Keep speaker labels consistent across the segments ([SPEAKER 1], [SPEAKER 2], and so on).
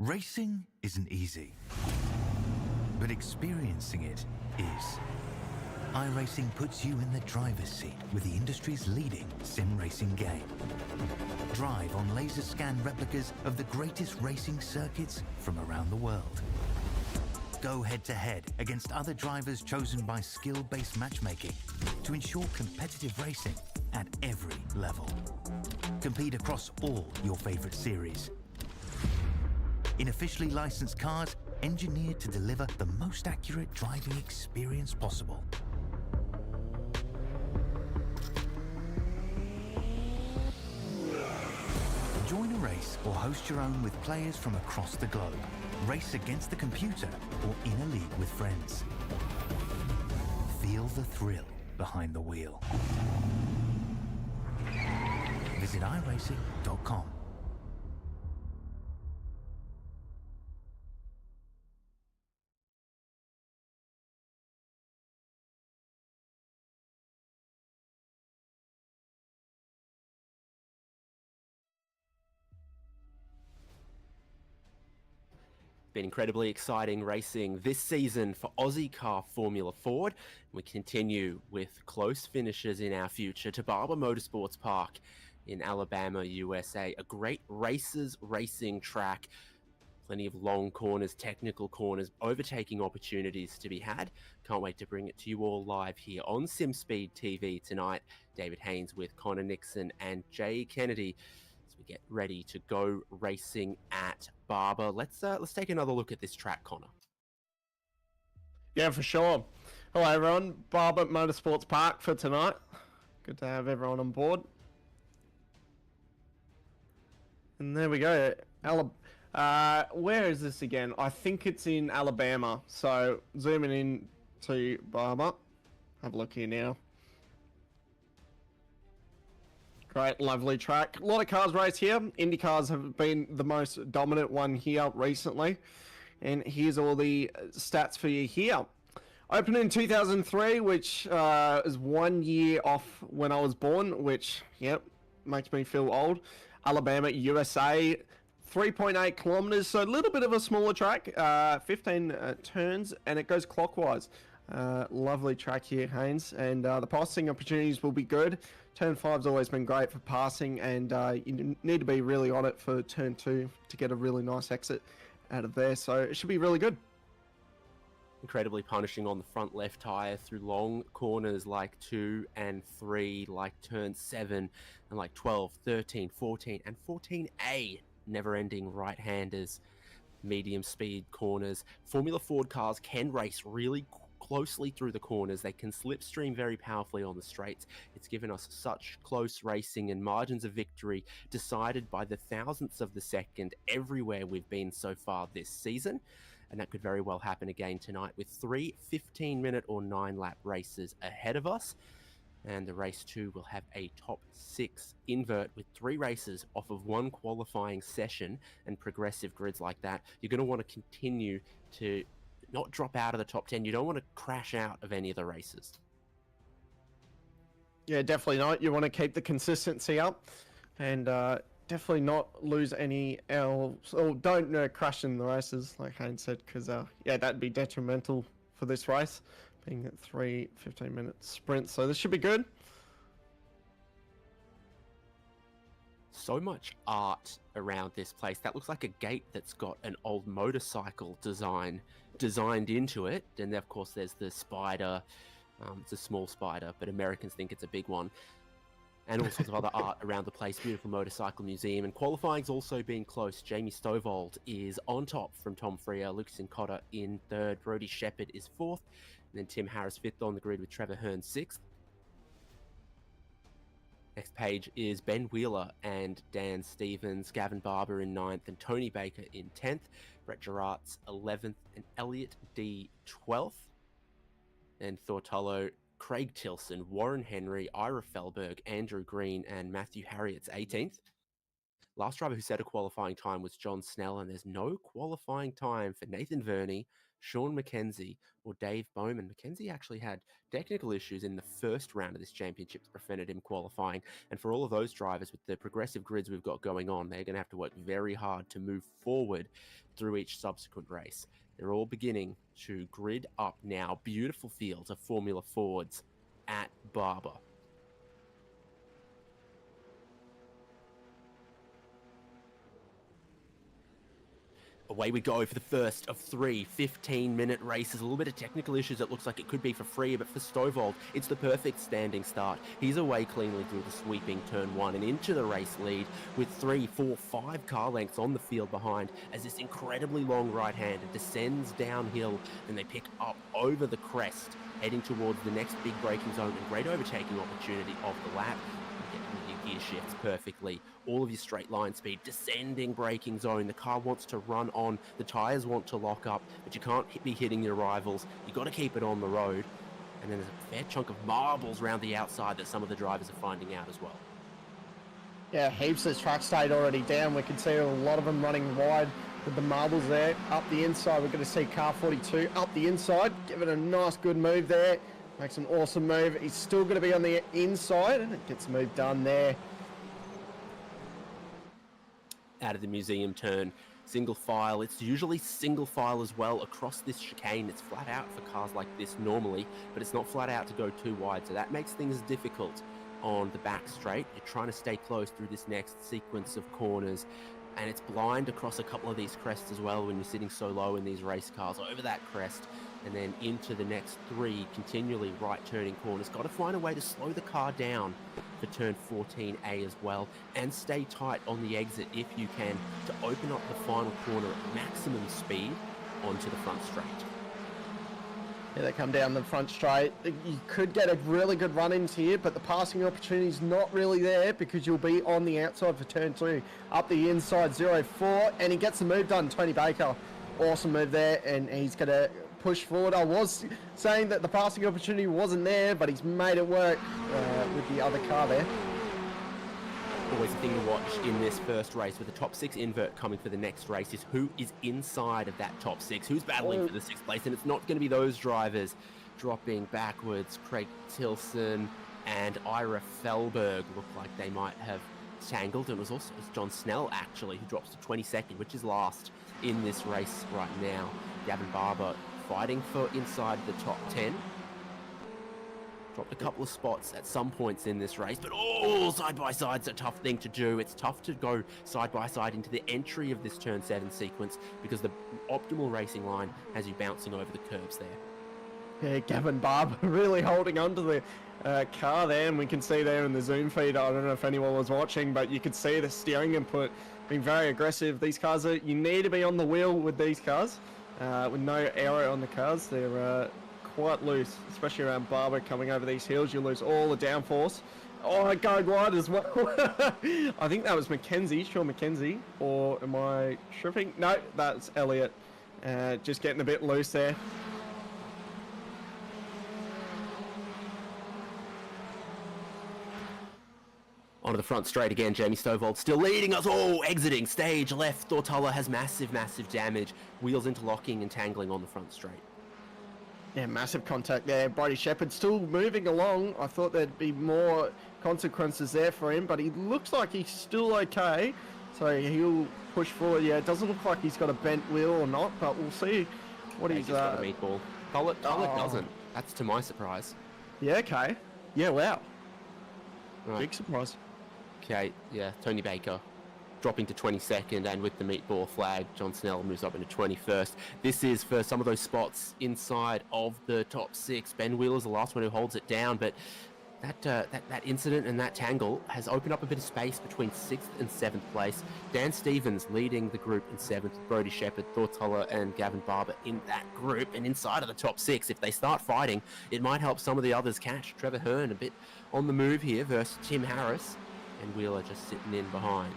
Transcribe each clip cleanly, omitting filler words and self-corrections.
[SPEAKER 1] Racing isn't easy, but experiencing it is. iRacing puts you in the driver's seat with the industry's leading sim racing game. Drive on laser scan replicas of the greatest racing circuits from around the world. Go head-to-head against other drivers chosen by skill-based matchmaking to ensure competitive racing at every level. Compete across all your favorite series. In officially licensed cars, engineered to deliver the most accurate driving experience possible. Join a race or host your own with players from across the globe. Race against the computer or in a league with friends. Feel the thrill behind the wheel. Visit iRacing.com.
[SPEAKER 2] Been incredibly exciting racing this season for Ozicar Formula Ford. We continue with close finishes in our future to Barber Motorsports Park in Alabama, USA. A great races racing track. Plenty of long corners, technical corners, overtaking opportunities to be had. Can't wait to bring it to you all live here on SimSpeed TV tonight. David Haynes with Connor Nixon and Jay Kennedy as we get ready to go racing at Barber. Let's take another look at this track, Connor.
[SPEAKER 3] Yeah, for sure. Hello, everyone. Barber Motorsports Park for tonight. Good to have everyone on board. And there we go. Where is this again? I think it's in Alabama. So zooming in to Barber. Have a look here now. Great, lovely track. A lot of cars race here. Indy cars have been the most dominant one here recently. And here's all the stats for you here. Opened in 2003, which is 1 year off when I was born, which, yep, makes me feel old. Alabama, USA, 3.8 kilometers, so a little bit of a smaller track, 15 turns, and it goes clockwise. Lovely track here, Haynes, and the passing opportunities will be good. Turn 5's always been great for passing, and you need to be really on it for turn 2 to get a really nice exit out of there, so it should be really good.
[SPEAKER 2] Incredibly punishing on the front left tyre through long corners like 2 and 3, like turn 7, and like 12, 13, 14, and 14A. Never-ending right-handers, medium speed corners. Formula Ford cars can race really closely through the corners. They can slipstream very powerfully on the straights. It's given us such close racing and margins of victory decided by the thousandths of the second everywhere we've been so far this season. And that could very well happen again tonight with 3 15-minute or 9-lap races ahead of us. And the race 2 will have a top 6 invert with 3 races off of 1 qualifying session, and progressive grids like that. You're going to want to continue to not drop out of the top 10. You don't want to crash out of any of the races.
[SPEAKER 3] Yeah, definitely not. You want to keep the consistency up and definitely not lose any else, or don't crash in the races, like Haynes said, because yeah, that'd be detrimental for this race, being at 3 15-minute sprints. So this should be good.
[SPEAKER 2] So much art around this place. That looks like a gate that's got an old motorcycle designed into it. And then, of course, there's the spider. It's a small spider, but Americans think it's a big one. And all sorts of other art around the place. Beautiful motorcycle museum. And qualifying's also been close. Jamie Stovall is on top from Tom Freer. Lucas Cotter in 3rd. Brody Shepherd is 4th. And then Tim Harris 5th on the grid with Trevor Hearn 6th. Next page is Ben Wheeler and Dan Stevens. Gavin Barber in 9th and Tony Baker in 10th. Brett Gerart's 11th and Elliot D 12th. And Thortolo, Craig Tilson, Warren Henry, Ira Felberg, Andrew Green, and Matthew Harriot's 18th. Last driver who set a qualifying time was John Snell, and there's no qualifying time for Nathan Verney, Sean McKenzie or Dave Bowman. McKenzie actually had technical issues in the first round of this championship that prevented him qualifying. And for all of those drivers with the progressive grids we've got going on, they're going to have to work very hard to move forward through each subsequent race. They're all beginning to grid up now. Beautiful fields of Formula Fords at Barber. Away we go for the first of 3 15-minute races. A little bit of technical issues. It looks like it could be for free, but for Stovall, it's the perfect standing start. He's away cleanly through the sweeping turn 1 and into the race lead with 3, 4, 5 car lengths on the field behind as this incredibly long right-hander descends downhill and they pick up over the crest, heading towards the next big braking zone and great overtaking opportunity of the lap. Gear shifts perfectly, all of your straight line speed, descending braking zone. The car wants to run on, the tires want to lock up, but you can't be hitting your rivals. You got to keep it on the road. And then there's a fair chunk of marbles around the outside that some of the drivers are finding out as well.
[SPEAKER 3] Yeah, heaps of track state already down. We can see a lot of them running wide with the marbles there. Up the inside, we're going to see car 42 up the inside, give it a nice good move there. Makes an awesome move. He's still going to be on the inside, and it gets the move done there.
[SPEAKER 2] Out of the museum turn, single file. It's usually single file as well across this chicane. It's flat out for cars like this normally, but it's not flat out to go too wide, so that makes things difficult on the back straight. You're trying to stay close through this next sequence of corners, and it's blind across a couple of these crests as well when you're sitting so low in these race cars. Over that crest and then into the next 3 continually right turning corners. Got to find a way to slow the car down for turn 14A as well, and stay tight on the exit if you can to open up the final corner at maximum speed onto the front straight.
[SPEAKER 3] Yeah, they come down the front straight. You could get a really good run into here, but the passing opportunity is not really there because you'll be on the outside for turn 2. Up the inside, 0-4, and he gets the move done. Tony Baker, awesome move there, and he's going to push forward. I was saying that the passing opportunity wasn't there, but he's made it work with the other car there.
[SPEAKER 2] Always a thing to watch in this first race with the top 6 invert coming for the next race is who is inside of that top 6, who's battling for the 6th place, and it's not going to be those drivers dropping backwards. Craig Tilson and Ira Felberg look like they might have tangled, and it was also John Snell actually who drops to 22nd, which is last in this race right now. Gavin Barber fighting for inside the top 10. Dropped a couple of spots at some points in this race, but side-by-side's a tough thing to do. It's tough to go side-by-side into the entry of this turn 7 sequence because the optimal racing line has you bouncing over the curbs there.
[SPEAKER 3] Yeah, Gavin Barber really holding onto the car there, and we can see there in the zoom feed, I don't know if anyone was watching, but you could see the steering input being very aggressive. These cars are, you need to be on the wheel with these cars, with no aero on the cars. They're quite loose, especially around Barber coming over these hills. You lose all the downforce. Oh, it going wide as well. I think that was McKenzie, Sean McKenzie, or am I tripping? No, that's Elliott. Just getting a bit loose there.
[SPEAKER 2] Onto the front straight again, Jamie Stovall still leading us. Exiting stage left. Tortalla has massive damage. Wheels interlocking and tangling on the front straight.
[SPEAKER 3] Yeah, massive contact there. Brody Shepherd still moving along. I thought there'd be more consequences there for him, but he looks like he's still okay. So he'll push forward. Yeah, it doesn't look like he's got a bent wheel or not, but we'll see what he's...
[SPEAKER 2] got a meatball. Tollett doesn't. That's to my surprise.
[SPEAKER 3] Yeah, okay. Yeah, wow.
[SPEAKER 2] Right.
[SPEAKER 3] Big surprise.
[SPEAKER 2] Okay, yeah, Tony Baker dropping to 22nd, and with the meatball flag, John Snell moves up into 21st. This is for some of those spots inside of the top 6. Ben Wheeler's the last one who holds it down, but that incident and that tangle has opened up a bit of space between 6th and 7th place. Dan Stevens leading the group in 7th, Brody Shepherd, Thortalla and Gavin Barber in that group, and inside of the top 6. If they start fighting, it might help some of the others catch. Trevor Hearn a bit on the move here versus Tim Harris, and Wheeler just sitting in behind.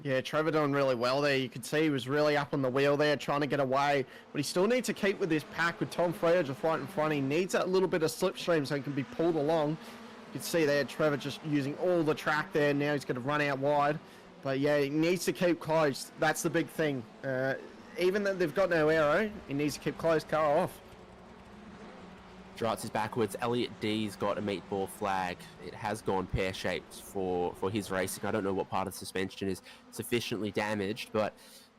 [SPEAKER 3] Yeah, Trevor doing really well there. You could see he was really up on the wheel there, trying to get away. But he still needs to keep with this pack with Tom Freya just right in front. He needs that little bit of slipstream so he can be pulled along. You can see there, Trevor just using all the track there. Now he's going to run out wide. But yeah, he needs to keep close. That's the big thing. even though they've got no aero, he needs to keep close car off.
[SPEAKER 2] Gerards is backwards. Elliot D's got a meatball flag. It has gone pear-shaped for his racing. I don't know what part of the suspension is sufficiently damaged, but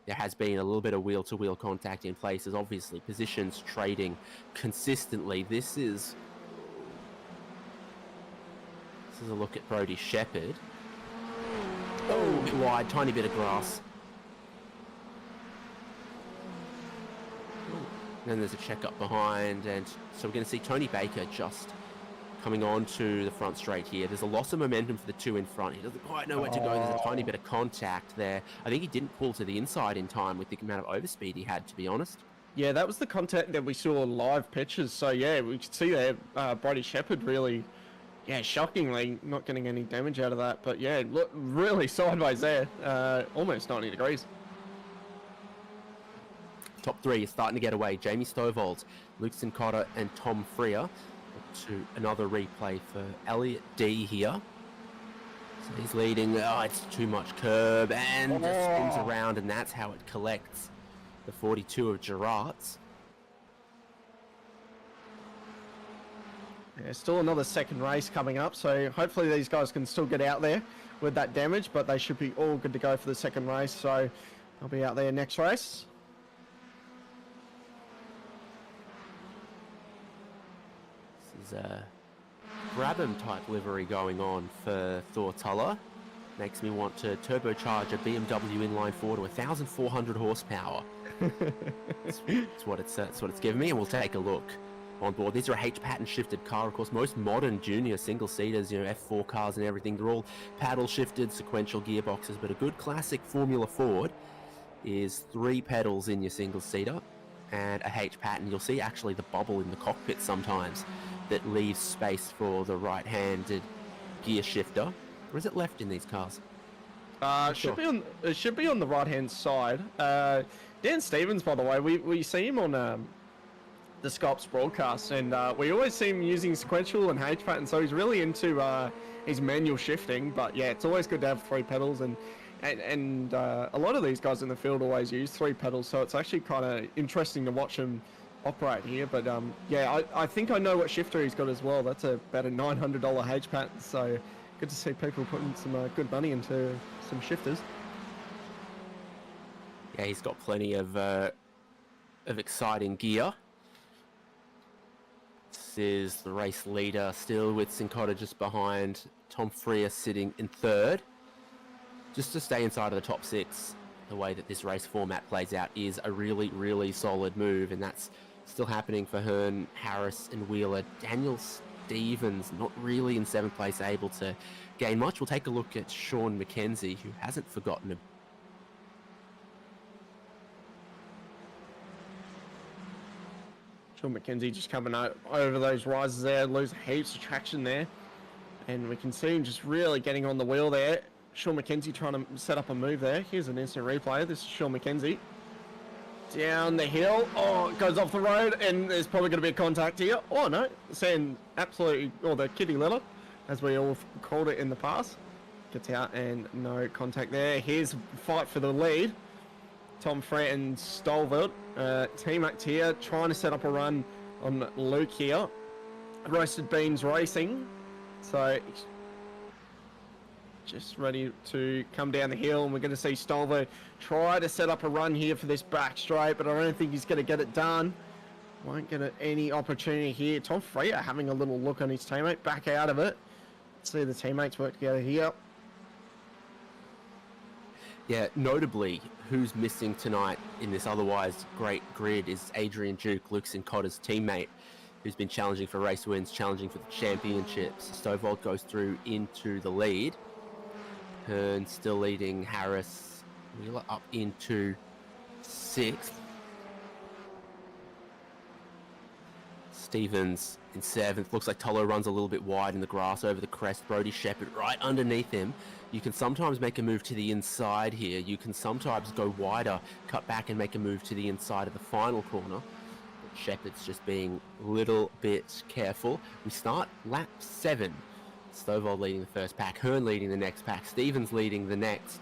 [SPEAKER 2] there has been a little bit of wheel-to-wheel contact in places. Obviously, positions trading consistently. This is a look at Brody Shepherd. Oh, a bit wide, tiny bit of grass. Then there's a check up behind, and so we're going to see Tony Baker just coming on to the front straight here. There's a loss of momentum for the two in front. He doesn't quite know where to go. There's a tiny bit of contact there. I think he didn't pull to the inside in time with the amount of overspeed he had, to be honest.
[SPEAKER 3] Yeah, that was the contact that we saw on live pitches. So yeah, we could see there Brody Shepherd really, shockingly not getting any damage out of that. But yeah, look, really sideways there, almost 90 degrees.
[SPEAKER 2] Top three is starting to get away. Jamie Stovald, Luke Sincotta, and Tom Freer. To another replay for Elliot D here. So he's leading. Oh, it's too much curb, and just spins around, and that's how it collects the 42 of Gerards.
[SPEAKER 3] Yeah, still another second race coming up, so hopefully these guys can still get out there with that damage, but they should be all good to go for the second race, so they'll be out there next race.
[SPEAKER 2] This is a grab-em type livery going on for Thor Tuller. Makes me want to turbocharge a BMW inline four to 1,400 horsepower. That's what it's given me, and we'll take a look on board. These are a H-pattern shifted car. Of course, most modern junior single-seaters, F4 cars and everything, they're all paddle shifted sequential gearboxes, but a good classic Formula Ford is 3 pedals in your single-seater and a H-pattern. You'll see actually the bubble in the cockpit sometimes that leaves space for the right-handed gear shifter. Or is it left in these cars?
[SPEAKER 3] It should be on the right-hand side. Dan Stevens, by the way, we see him on the Scops broadcast, and we always see him using sequential and H-pattern, so he's really into his manual shifting. But yeah, it's always good to have 3 pedals, and a lot of these guys in the field always use 3 pedals, so it's actually kind of interesting to watch him operate here. But yeah, I think I know what shifter he's got as well. That's about a $900 H-pattern, so good to see people putting some good money into some shifters.
[SPEAKER 2] Yeah, he's got plenty of exciting gear. This is the race leader still with Sincotta just behind. Tom Freer sitting in 3rd. Just to stay inside of the top 6, the way that this race format plays out is a really, really solid move, and that's still happening for Hearn, Harris, and Wheeler. Daniel Stevens not really in 7th place, able to gain much. We'll take a look at Sean McKenzie, who hasn't forgotten
[SPEAKER 3] Sean McKenzie just coming over those rises there, losing heaps of traction there. And we can see him just really getting on the wheel there. Sean McKenzie trying to set up a move there. Here's an instant replay. This is Sean McKenzie. Down the hill. Oh, it goes off the road, and there's probably going to be a contact here. Oh, no. Saying absolutely, or the kitty litter, as we all called it in the past. Gets out, and no contact there. Here's a fight for the lead. Tom Frett and Stolveld, teammates here, trying to set up a run on Luke here. Roasted Beans Racing. So, just ready to come down the hill, and we're going to see Stolveld try to set up a run here for this back straight, but I don't think he's going to get it done. Won't get any opportunity here. Tom Freer having a little look on his teammate, back out of it. Let's see the teammates work together here.
[SPEAKER 2] Yeah, notably, who's missing tonight in this otherwise great grid is Adrian Duke, Luke Sincotta's teammate, who's been challenging for race wins, challenging for the championships. Stovald goes through into the lead. Hearn still leading Harris. Wheeler up into 6th. Stevens in 7th. Looks like Tolo runs a little bit wide in the grass over the crest. Brody Shepherd right underneath him. You can sometimes make a move to the inside here. You can sometimes go wider, cut back and make a move to the inside of the final corner. But Shepherd's just being a little bit careful. We start lap 7. Stovall leading the first pack, Hearn leading the next pack, Stevens leading the next.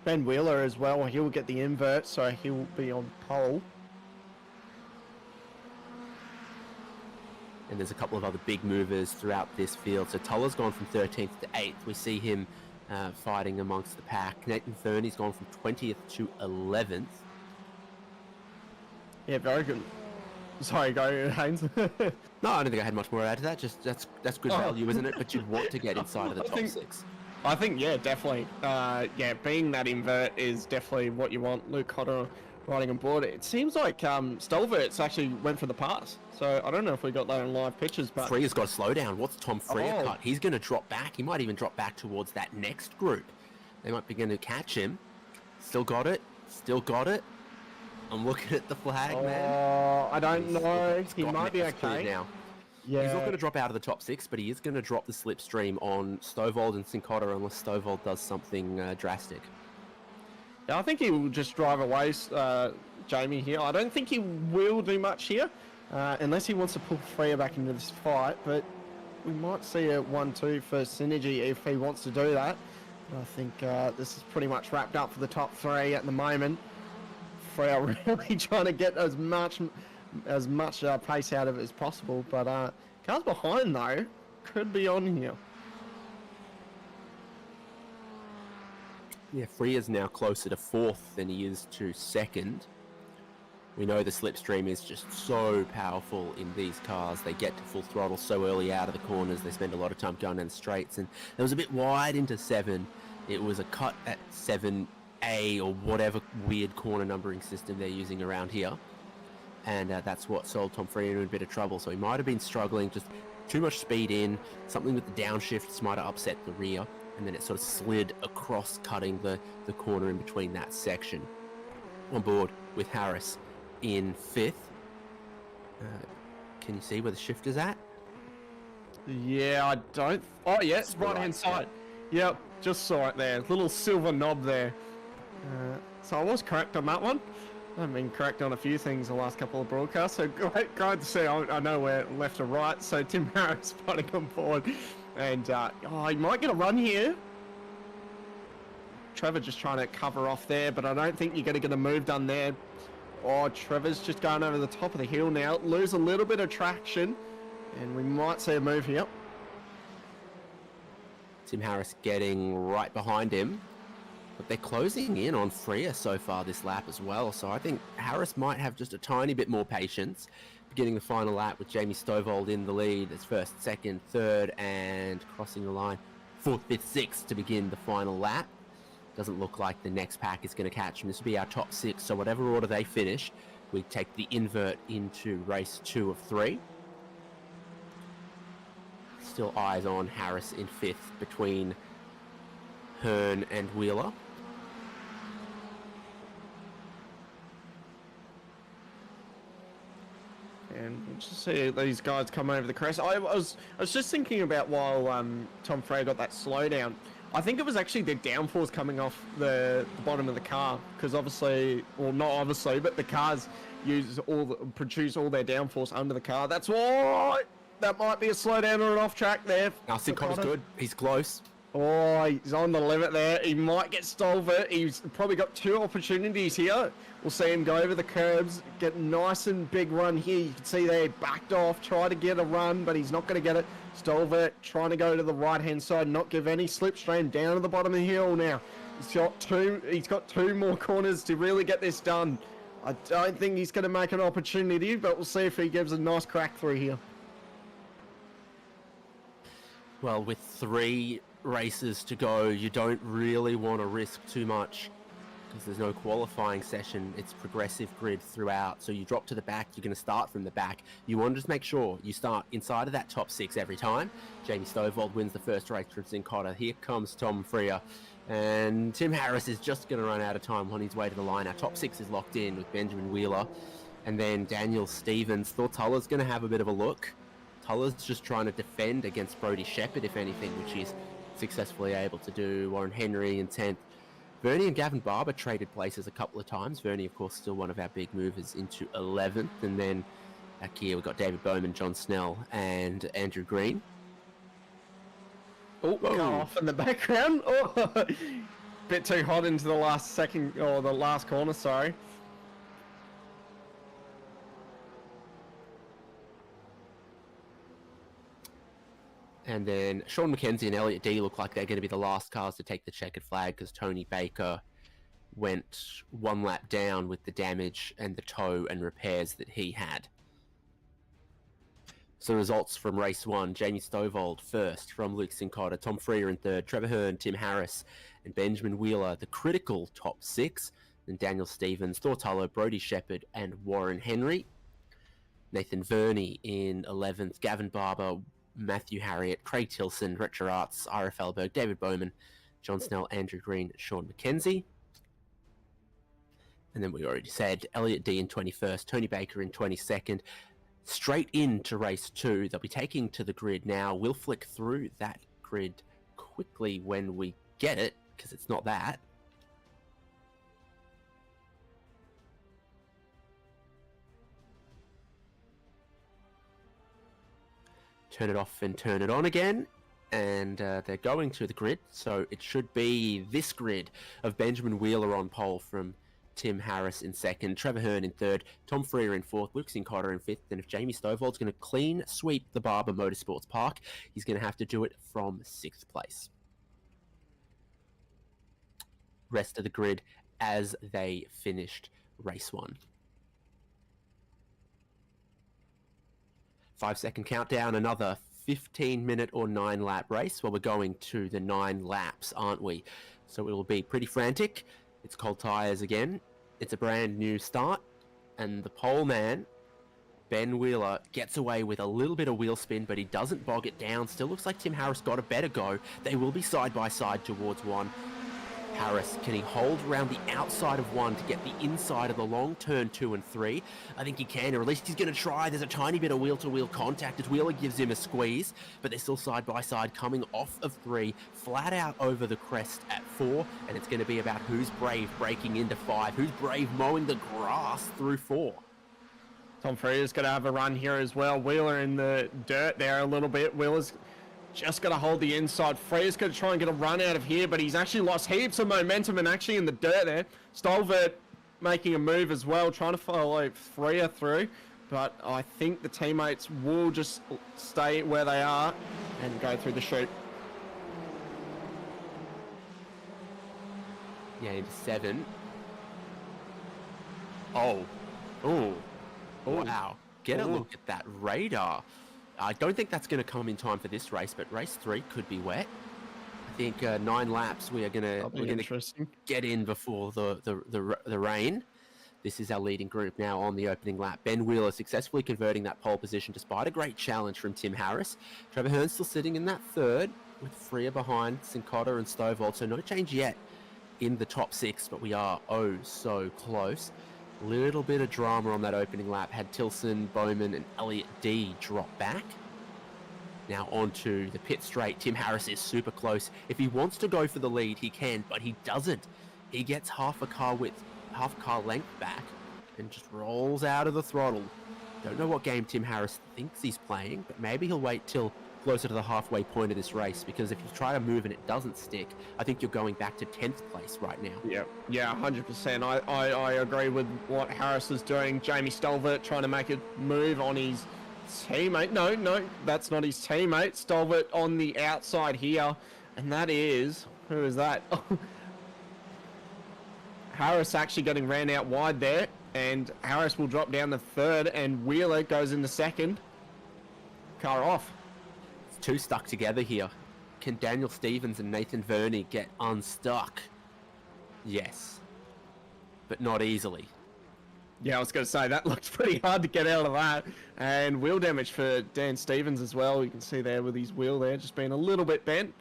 [SPEAKER 3] Ben Wheeler as well. He'll get the invert, so he'll be on pole.
[SPEAKER 2] And there's a couple of other big movers throughout this field. So Tuller's gone from 13th to 8th. We see him fighting amongst the pack. Nathan Fernie's gone from 20th to 11th.
[SPEAKER 3] Yeah, very good. Sorry, go Haynes.
[SPEAKER 2] No, I don't think I had much more to add to that. Just that's good value, isn't it? But you'd want to get inside of the top 6.
[SPEAKER 3] I think, yeah, definitely. Yeah, being that invert is definitely what you want. Luke Cotter riding on board. It seems like Stolvert's actually went for the pass. So I don't know if we got that in live pictures, but...
[SPEAKER 2] Freya's got to slow down. What's Tom Freya cut? He's going to drop back. He might even drop back towards that next group. They might be going to catch him. Still got it. Still got it. I'm looking at the flag, man.
[SPEAKER 3] I don't know. He might be
[SPEAKER 2] okay
[SPEAKER 3] okay.
[SPEAKER 2] Now.
[SPEAKER 3] Yeah.
[SPEAKER 2] He's not going to drop out of the top 6, but he is going to drop the slipstream on Stovald and Sincotta unless Stovald does something drastic.
[SPEAKER 3] Yeah, I think he will just drive away, Jamie, here. I don't think he will do much here, unless he wants to pull Freya back into this fight, but we might see a 1-2 for Synergy if he wants to do that. I think this is pretty much wrapped up for the top 3 at the moment. Freya really trying to get as much pace out of it as possible, but cars behind though could be on here.
[SPEAKER 2] Yeah, Freya's now closer to 4th than he is to 2nd. We know the slipstream is just so powerful in these cars. They get to full throttle so early out of the corners. They spend a lot of time going down the straights, and it was a bit wide into 7. It was a cut at 7A or whatever weird corner numbering system they're using around here. And that's what sold Tom Freya into a bit of trouble. So he might have been struggling, just too much speed in, something with the downshifts might have upset the rear, and then it sort of slid across, cutting the corner in between that section. On board with Harris in 5th. Can you see where the shift is at?
[SPEAKER 3] Yeah, I don't... Oh, yeah, it's
[SPEAKER 2] It's the
[SPEAKER 3] right-hand
[SPEAKER 2] right,
[SPEAKER 3] side. Yep, just saw it there. Little silver knob there. So I was correct on that one. I've been correct on a few things the last couple of broadcasts, so great to see. I know where left or right. So Tim Harris fighting on board, and he might get a run here. Trevor just trying to cover off there, but I don't think you're going to get a move done there. Oh, Trevor's just going over the top of the hill now. Lose a little bit of traction, and we might see a move here.
[SPEAKER 2] Tim Harris getting right behind him. But they're closing in on Freya so far this lap as well. So I think Harris might have just a tiny bit more patience. Beginning the final lap with Jamie Stovald in the lead as 1st, 2nd, 3rd, and crossing the line 4th, 5th, 6th to begin the final lap. Doesn't look like the next pack is going to catch him. This will be our top 6. So whatever order they finish, we take the invert into race 2 of 3. Still eyes on Harris in 5th between Hearn and Wheeler.
[SPEAKER 3] And we'll just see these guys come over the crest. I was just thinking about while Tom Freya got that slowdown. I think it was actually the downforce coming off the bottom of the car, because obviously, well, not obviously, but the cars produce all their downforce under the car. That's why that might be a slowdown or an off track there.
[SPEAKER 2] I think Connor's good. He's close.
[SPEAKER 3] Oh, he's on the limit there. He might get Stolver. He's probably got 2 opportunities here. We'll see him go over the curbs, get a nice and big run here. You can see they backed off, try to get a run, but he's not going to get it. Stolver trying to go to the right-hand side, not give any slipstream down to the bottom of the hill now. He's got 2 more corners to really get this done. I don't think he's going to make an opportunity, but we'll see if he gives a nice crack through here.
[SPEAKER 2] Well, with 3 races to go, you don't really want to risk too much because there's no qualifying session. It's progressive grid throughout, so you drop to the back, you're going to start from the back. You want to just make sure you start inside of that top 6 every time. Jamie Stovald wins the first race from Sincotta. Here comes Tom Freya, and Tim Harris is just going to run out of time on his way to the line. Our top 6 is locked in with Benjamin Wheeler and then Daniel Stevens. Thought Tuller's going to have a bit of a look. Tuller's just trying to defend against Brody Shepherd, if anything, which he's successfully able to do. Warren Henry in 10th. Vernie and Gavin Barber traded places a couple of times. Vernie, of course, still one of our big movers into 11th. And then back here, we've got David Bowman, John Snell, and Andrew Green.
[SPEAKER 3] Oh, go off in the background. Oh, bit too hot into the last second, or the last corner, sorry.
[SPEAKER 2] And then Sean McKenzie and Elliot D look like they're going to be the last cars to take the checkered flag because Tony Baker went one lap down with the damage and the tow and repairs that he had. So results from race 1, Jamie Stovall first from Luke Sincotta, Tom Freer in third, Trevor Hearn, Tim Harris and Benjamin Wheeler, the critical top 6, then Daniel Stevens, Thor Tullo, Brody Shepherd and Warren Henry. Nathan Verney in 11th, Gavin Barber, Matthew Harriott, Craig Tilson, Retro Arts, Ira Felberg, David Bowman, John Snell, Andrew Green, Sean McKenzie. And then we already said Elliot D in 21st, Tony Baker in 22nd. Straight into race 2, they'll be taking to the grid now. We'll flick through that grid quickly when we get it, because it's not that. Turn it off and turn it on again, and they're going to the grid, so it should be this grid of Benjamin Wheeler on pole from Tim Harris in second, Trevor Hearn in third, Tom Freer in fourth, Luke Sincotta in fifth, and if Jamie Stovall's going to clean sweep the Barber Motorsports Park, he's going to have to do it from 6th place. Rest of the grid as they finished race 1. 5-second countdown, another 15-minute or 9-lap race. Well, we're going to the 9 laps, aren't we? So it will be pretty frantic. It's cold tyres again. It's a brand new start. And the pole man, Ben Wheeler, gets away with a little bit of wheel spin, but he doesn't bog it down. Still looks like Tim Harris got a better go. They will be side by side towards 1. Harris, can he hold around the outside of 1 to get the inside of the long turn 2 and 3? I think he can, or at least he's going to try. There's a tiny bit of wheel-to-wheel contact as Wheeler gives him a squeeze, but they're still side by side coming off of 3, flat out over the crest at 4, and it's going to be about who's brave breaking into 5, who's brave mowing the grass through 4.
[SPEAKER 3] Tom Freer's going to have a run here as well. Wheeler in the dirt there a little bit. Wheeler's just going to hold the inside. Freer's going to try and get a run out of here, but he's actually lost heaps of momentum and actually in the dirt there. Stolvert making a move as well, trying to follow Freer through, but I think the teammates will just stay where they are and go through the chute.
[SPEAKER 2] Yeah, into 7. Oh. Ooh. Wow. Get a look at that radar. I don't think that's going to come in time for this race, but race 3 could be wet. I think 9 laps we're going to get in before the rain. This is our leading group now on the opening lap. Ben Wheeler successfully converting that pole position despite a great challenge from Tim Harris. Trevor Hearn still sitting in that 3rd with Freer behind Sincotta and Stovall. So no change yet in the top 6, but we are oh so close. Little bit of drama on that opening lap. Had Tilson, Bowman and Elliot D drop back. Now onto the pit straight. Tim Harris is super close. If he wants to go for the lead, he can, but he doesn't. He gets half a car length back and just rolls out of the throttle. Don't know what game Tim Harris thinks he's playing, but maybe he'll wait till closer to the halfway point of this race, because if you try to move and it doesn't stick, I think you're going back to 10th place right now.
[SPEAKER 3] Yeah, 100%. I agree with what Harris is doing. Jamie Stolvert trying to make a move on his teammate. No, that's not his teammate. Stolvert on the outside here, and that is, who is that? Harris actually getting ran out wide there, and Harris will drop down to 3rd, and Wheeler goes into 2nd. Car off.
[SPEAKER 2] 2 stuck together here. Can Daniel Stevens and Nathan Verney get unstuck? Yes, but not easily.
[SPEAKER 3] Yeah, I was going to say, that looked pretty hard to get out of that. And wheel damage for Dan Stevens as well. You can see there with his wheel there just being a little bit bent.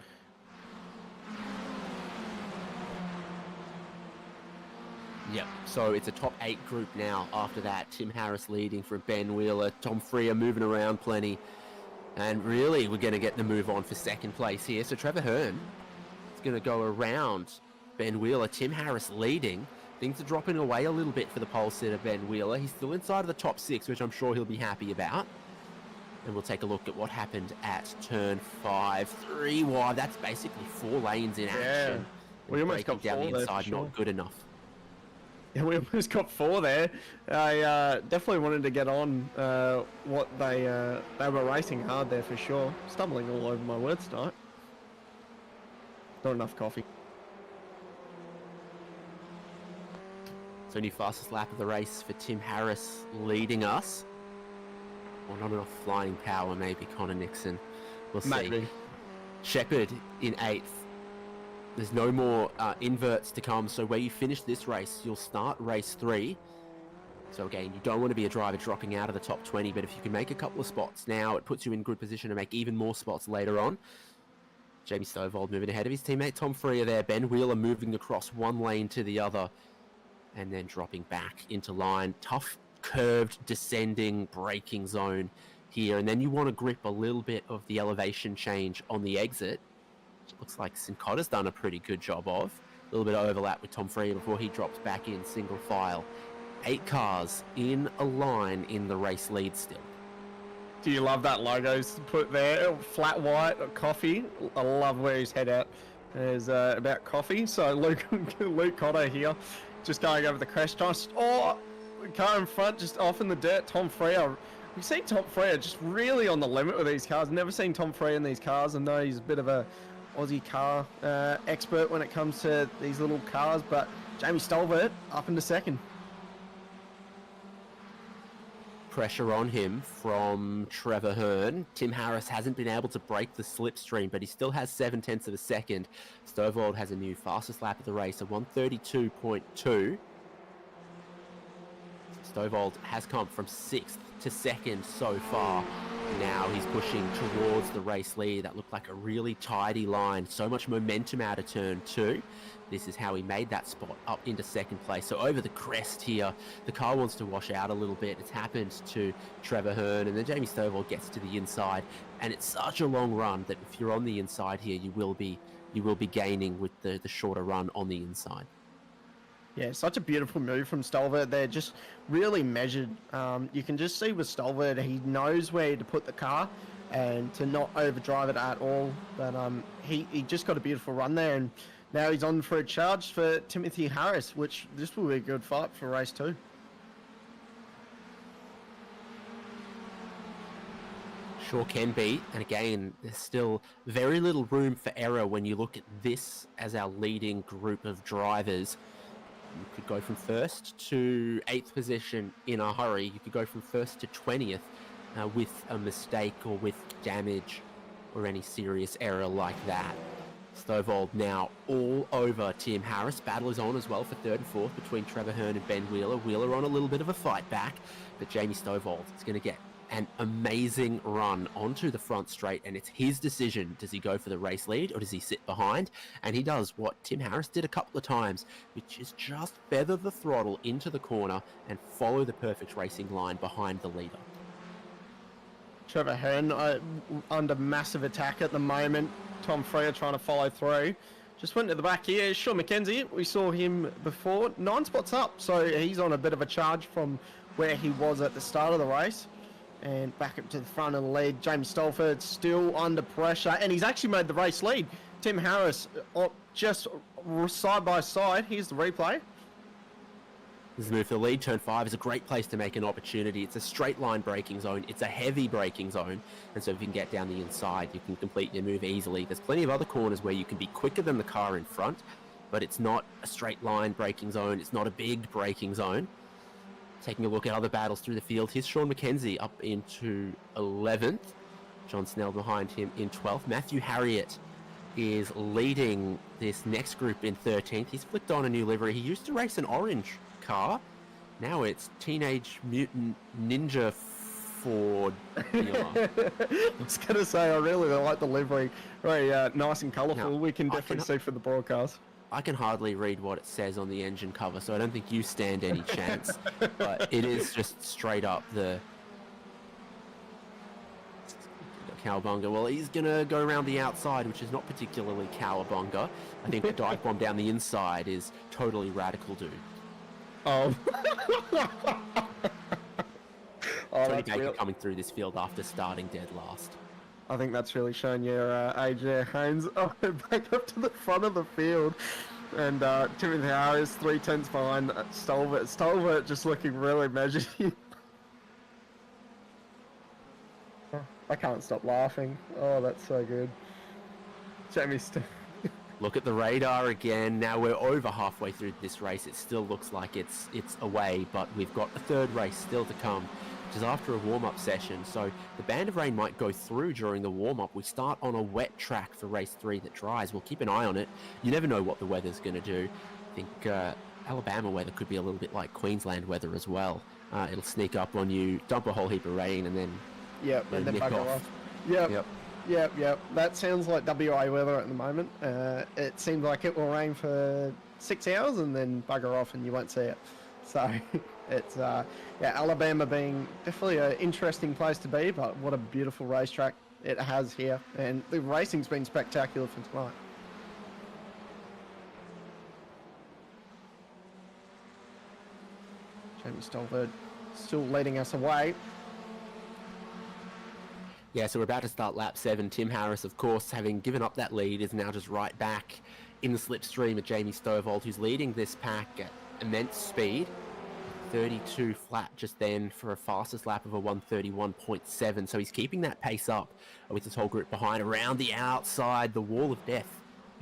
[SPEAKER 2] Yep, so it's a top 8 group now after that. Tim Harris leading from Ben Wheeler, Tom Freer moving around plenty. And really, we're going to get the move on for 2nd place here. So Trevor Hearn is going to go around Ben Wheeler. Tim Harris leading. Things are dropping away a little bit for the pole sitter, Ben Wheeler. He's still inside of the top 6, which I'm sure he'll be happy about. And we'll take a look at what happened at turn 5. 3 wide. That's basically 4 lanes in action.
[SPEAKER 3] We almost
[SPEAKER 2] breaking
[SPEAKER 3] got
[SPEAKER 2] down
[SPEAKER 3] 4
[SPEAKER 2] the
[SPEAKER 3] there for
[SPEAKER 2] inside,
[SPEAKER 3] sure.
[SPEAKER 2] not good enough.
[SPEAKER 3] Yeah, we almost got 4 there. I definitely wanted to get on what they were racing hard there for sure. Stumbling all over my words tonight. Not enough coffee.
[SPEAKER 2] So new fastest lap of the race for Tim Harris leading us. Well, not enough flying power, maybe Connor Nixon. We'll see.
[SPEAKER 3] Maybe.
[SPEAKER 2] Shepherd in 8th. There's no more inverts to come, so where you finish this race, you'll start race 3. So again, you don't want to be a driver dropping out of the top 20, but if you can make a couple of spots now, it puts you in good position to make even more spots later on. Jamie Stovall moving ahead of his teammate Tom Freer there. Ben Wheeler moving across one lane to the other and then dropping back into line. Tough, curved, descending braking zone here. And then you want to grip a little bit of the elevation change on the exit. Which looks like Sincotta's done a pretty good job of. A little bit of overlap with Tom Freer before he drops back in single file. 8 cars in a line in the race lead still.
[SPEAKER 3] Do you love that logo's put there? Flat white, coffee. I love where his head out is about coffee. So Luke Cotter here, just going over the crash test. Oh, car in front, just off in the dirt. Tom Freer. We've seen Tom Freer just really on the limit with these cars. Never seen Tom Freer in these cars. I know he's a bit of a Aussie car expert when it comes to these little cars, but Jamie Stolbert up into second.
[SPEAKER 2] Pressure on him from Trevor Hearn. Tim Harris hasn't been able to break the slipstream, but he still has 0.7 of a second. Stovall has a new fastest lap of the race, a 1:32.2. Stovall has come from 6th to 2nd so far. Now he's pushing towards the race lead. That looked like a really tidy line. So much momentum out of turn 2. This is how he made that spot up into 2nd place. So over the crest here, the car wants to wash out a little bit. It's happened to Trevor Hearn, and then Jamie Stovall gets to the inside. And it's such a long run that if you're on the inside here, you will be gaining with the shorter run on the inside.
[SPEAKER 3] Yeah, such a beautiful move from Stolbert there, just really measured. You can just see with Stolbert, he knows where to put the car and to not overdrive it at all. But he just got a beautiful run there, and now he's on for a charge for Timothy Harris, which this will be a good fight for race 2.
[SPEAKER 2] Sure can be, and again, there's still very little room for error when you look at this as our leading group of drivers. You could go from 1st to 8th position in a hurry. You could go from 1st to 20th with a mistake or with damage or any serious error like that. Stovall now all over Tim Harris. Battle is on as well for 3rd and 4th between Trevor Hearn and Ben Wheeler. Wheeler on a little bit of a fight back, but Jamie Stovall is going to get an amazing run onto the front straight, and it's his decision. Does he go for the race lead or does he sit behind? And he does what Tim Harris did a couple of times, which is just feather the throttle into the corner and follow the perfect racing line behind the leader.
[SPEAKER 3] Trevor Hearn under massive attack at the moment. Tom Freer trying to follow through. Just went to the back here. Sean McKenzie, we saw him before. 9 spots up, so he's on a bit of a charge from where he was at the start of the race. And back up to the front of the lead. James Stolford still under pressure, and he's actually made the race lead. Tim Harris just side by side. Here's the replay.
[SPEAKER 2] This is the move for the lead. Turn 5 is a great place to make an opportunity. It's a straight line braking zone. It's a heavy braking zone. And so if you can get down the inside, you can complete your move easily. There's plenty of other corners where you can be quicker than the car in front, but it's not a straight line braking zone. It's not a big braking zone. Taking a look at other battles through the field, here's Sean McKenzie up into 11th. John Snell behind him in 12th. Matthew Harriott is leading this next group in 13th. He's flicked on a new livery. He used to race an orange car. Now it's Teenage Mutant Ninja Ford. I
[SPEAKER 3] was going to say, I really like the livery. Very nice and colourful.
[SPEAKER 2] Now,
[SPEAKER 3] we can definitely see for the broadcast.
[SPEAKER 2] I can hardly read what it says on the engine cover, so I don't think you stand any chance. But it is just straight up the cowabunga. Well, he's going to go around the outside, which is not particularly cowabunga. I think the dive bomb down the inside is totally radical, dude.
[SPEAKER 3] Oh.
[SPEAKER 2] Tony Baker coming through this field after starting dead last.
[SPEAKER 3] I think that's really showing your age there, Haynes. Oh, back up to the front of the field. and Timothy Harris 3/10 behind Stolbert. Stolbert just looking really measured. I can't stop laughing. Oh, that's so good. Jamie
[SPEAKER 2] Look at the radar again. Now we're over halfway through this race. It still looks like it's away, but we've got a third race still to come, which is after a warm-up session. So the band of rain might go through during the warm-up. We start on a wet track for race 3 that dries. We'll keep an eye on it. You never know what the weather's going to do. I think Alabama weather could be a little bit like Queensland weather as well. It'll sneak up on you, dump a whole heap of rain, and then
[SPEAKER 3] and then
[SPEAKER 2] nick
[SPEAKER 3] bugger
[SPEAKER 2] off.
[SPEAKER 3] Yep. That sounds like WA weather at the moment. It seems like it will rain for 6 hours and then bugger off and you won't see it. So it's, Alabama being definitely an interesting place to be, but what a beautiful racetrack it has here. And the racing's been spectacular for tonight. Jamie Stolberg still leading us away.
[SPEAKER 2] Yeah, so we're about to start lap 7. Tim Harris, of course, having given up that lead, is now just right back in the slipstream of Jamie Stovall, who's leading this pack at immense speed. 32 flat just then for a fastest lap of a 131.7. So he's keeping that pace up with his whole group behind. Around the outside, the wall of death,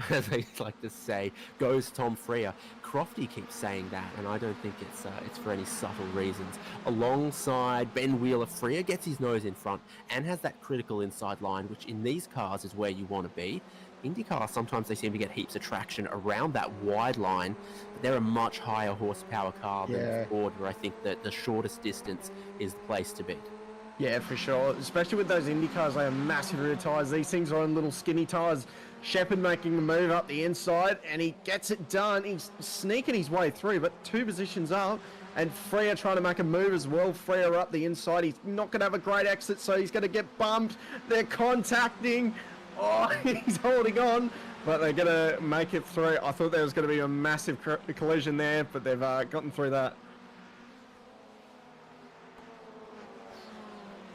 [SPEAKER 2] as they like to say, goes Tom Freer. Crofty keeps saying that, and I don't think it's for any subtle reasons. Alongside Ben Wheeler, Freer gets his nose in front and has that critical inside line, which in these cars is where you want to be. IndyCar, sometimes they seem to get heaps of traction around that wide line, but they're a much higher horsepower car than Ford, where I think that the shortest distance is the place to be.
[SPEAKER 3] Yeah, for sure. Especially with those Indy cars, they have massive rear tyres. These things are on little skinny tyres. Shepard making the move up the inside, and he gets it done. He's sneaking his way through, but 2 positions up. And Freer trying to make a move as well. Freer up the inside. He's not going to have a great exit, so he's going to get bumped. They're contacting. Oh, he's holding on, but they're going to make it through. I thought there was going to be a massive collision there, but they've gotten through that.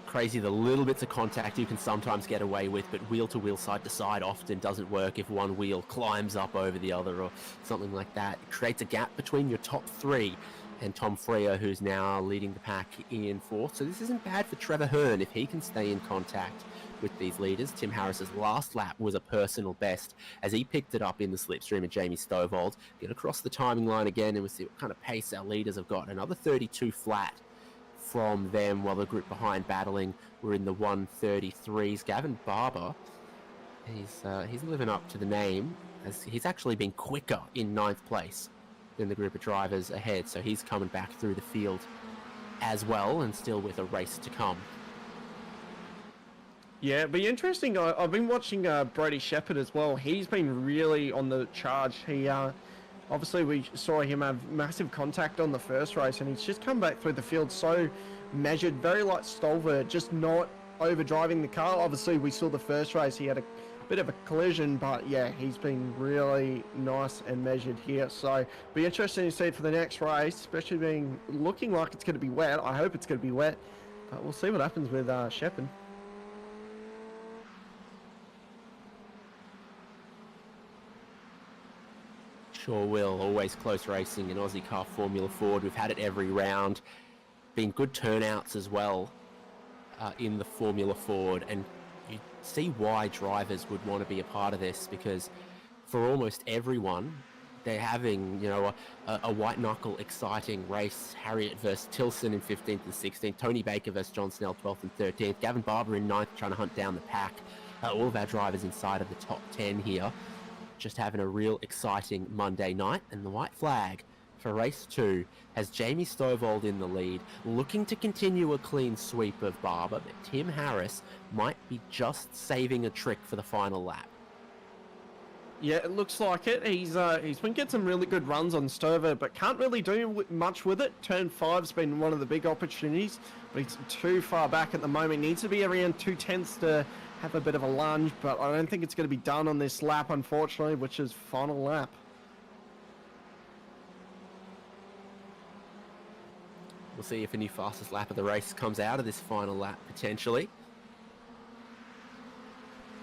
[SPEAKER 2] Crazy the little bits of contact you can sometimes get away with, but wheel to wheel, side to side often doesn't work if one wheel climbs up over the other or something like that. It creates a gap between your top 3 and Tom Freer, who's now leading the pack in 4th. So this isn't bad for Trevor Hearn if he can stay in contact with these leaders. Tim Harris's last lap was a personal best as he picked it up in the slipstream of Jamie Stovall. Get across the timing line again, and we'll see what kind of pace our leaders have got. Another 32 flat from them, while the group behind battling were in the 133s. Gavin Barber, he's living up to the name, as he's actually been quicker in 9th place than the group of drivers ahead, so he's coming back through the field as well, and still with a race to come.
[SPEAKER 3] Yeah, it'd be interesting. I've been watching Brody Shepard as well. He's been really on the charge. He obviously we saw him have massive contact on the first race, and he's just come back through the field so measured, very like Stolver, just not overdriving the car. Obviously, we saw the first race, he had a bit of a collision, but yeah, he's been really nice and measured here. So be interesting to see for the next race, especially looking like it's going to be wet. I hope it's going to be wet, but we'll see what happens with Shepard.
[SPEAKER 2] Sure will. Always close racing in Ozicar Formula Ford. We've had it every round. Been good turnouts as well in the Formula Ford, and you see why drivers would want to be a part of this, because for almost everyone, they're having, you know, a white knuckle exciting race. Harriet versus Tilson in 15th and 16th. Tony Baker versus John Snell 12th and 13th. Gavin Barber in 9th trying to hunt down the pack. All of our drivers inside of the top 10 here. Just having a real exciting Monday night, and the white flag for race 2 has Jamie Stovall in the lead, looking to continue a clean sweep of Barber, but Tim Harris might be just saving a trick for the final lap.
[SPEAKER 3] Yeah, it looks like it. He's been getting some really good runs on Stover, but can't really do much with it. Turn 5's been one of the big opportunities, but he's too far back at the moment. Needs to be around 2/10 to have a bit of a lunge, but I don't think it's going to be done on this lap, unfortunately, which is final lap.
[SPEAKER 2] We'll see if a new fastest lap of the race comes out of this final lap, potentially.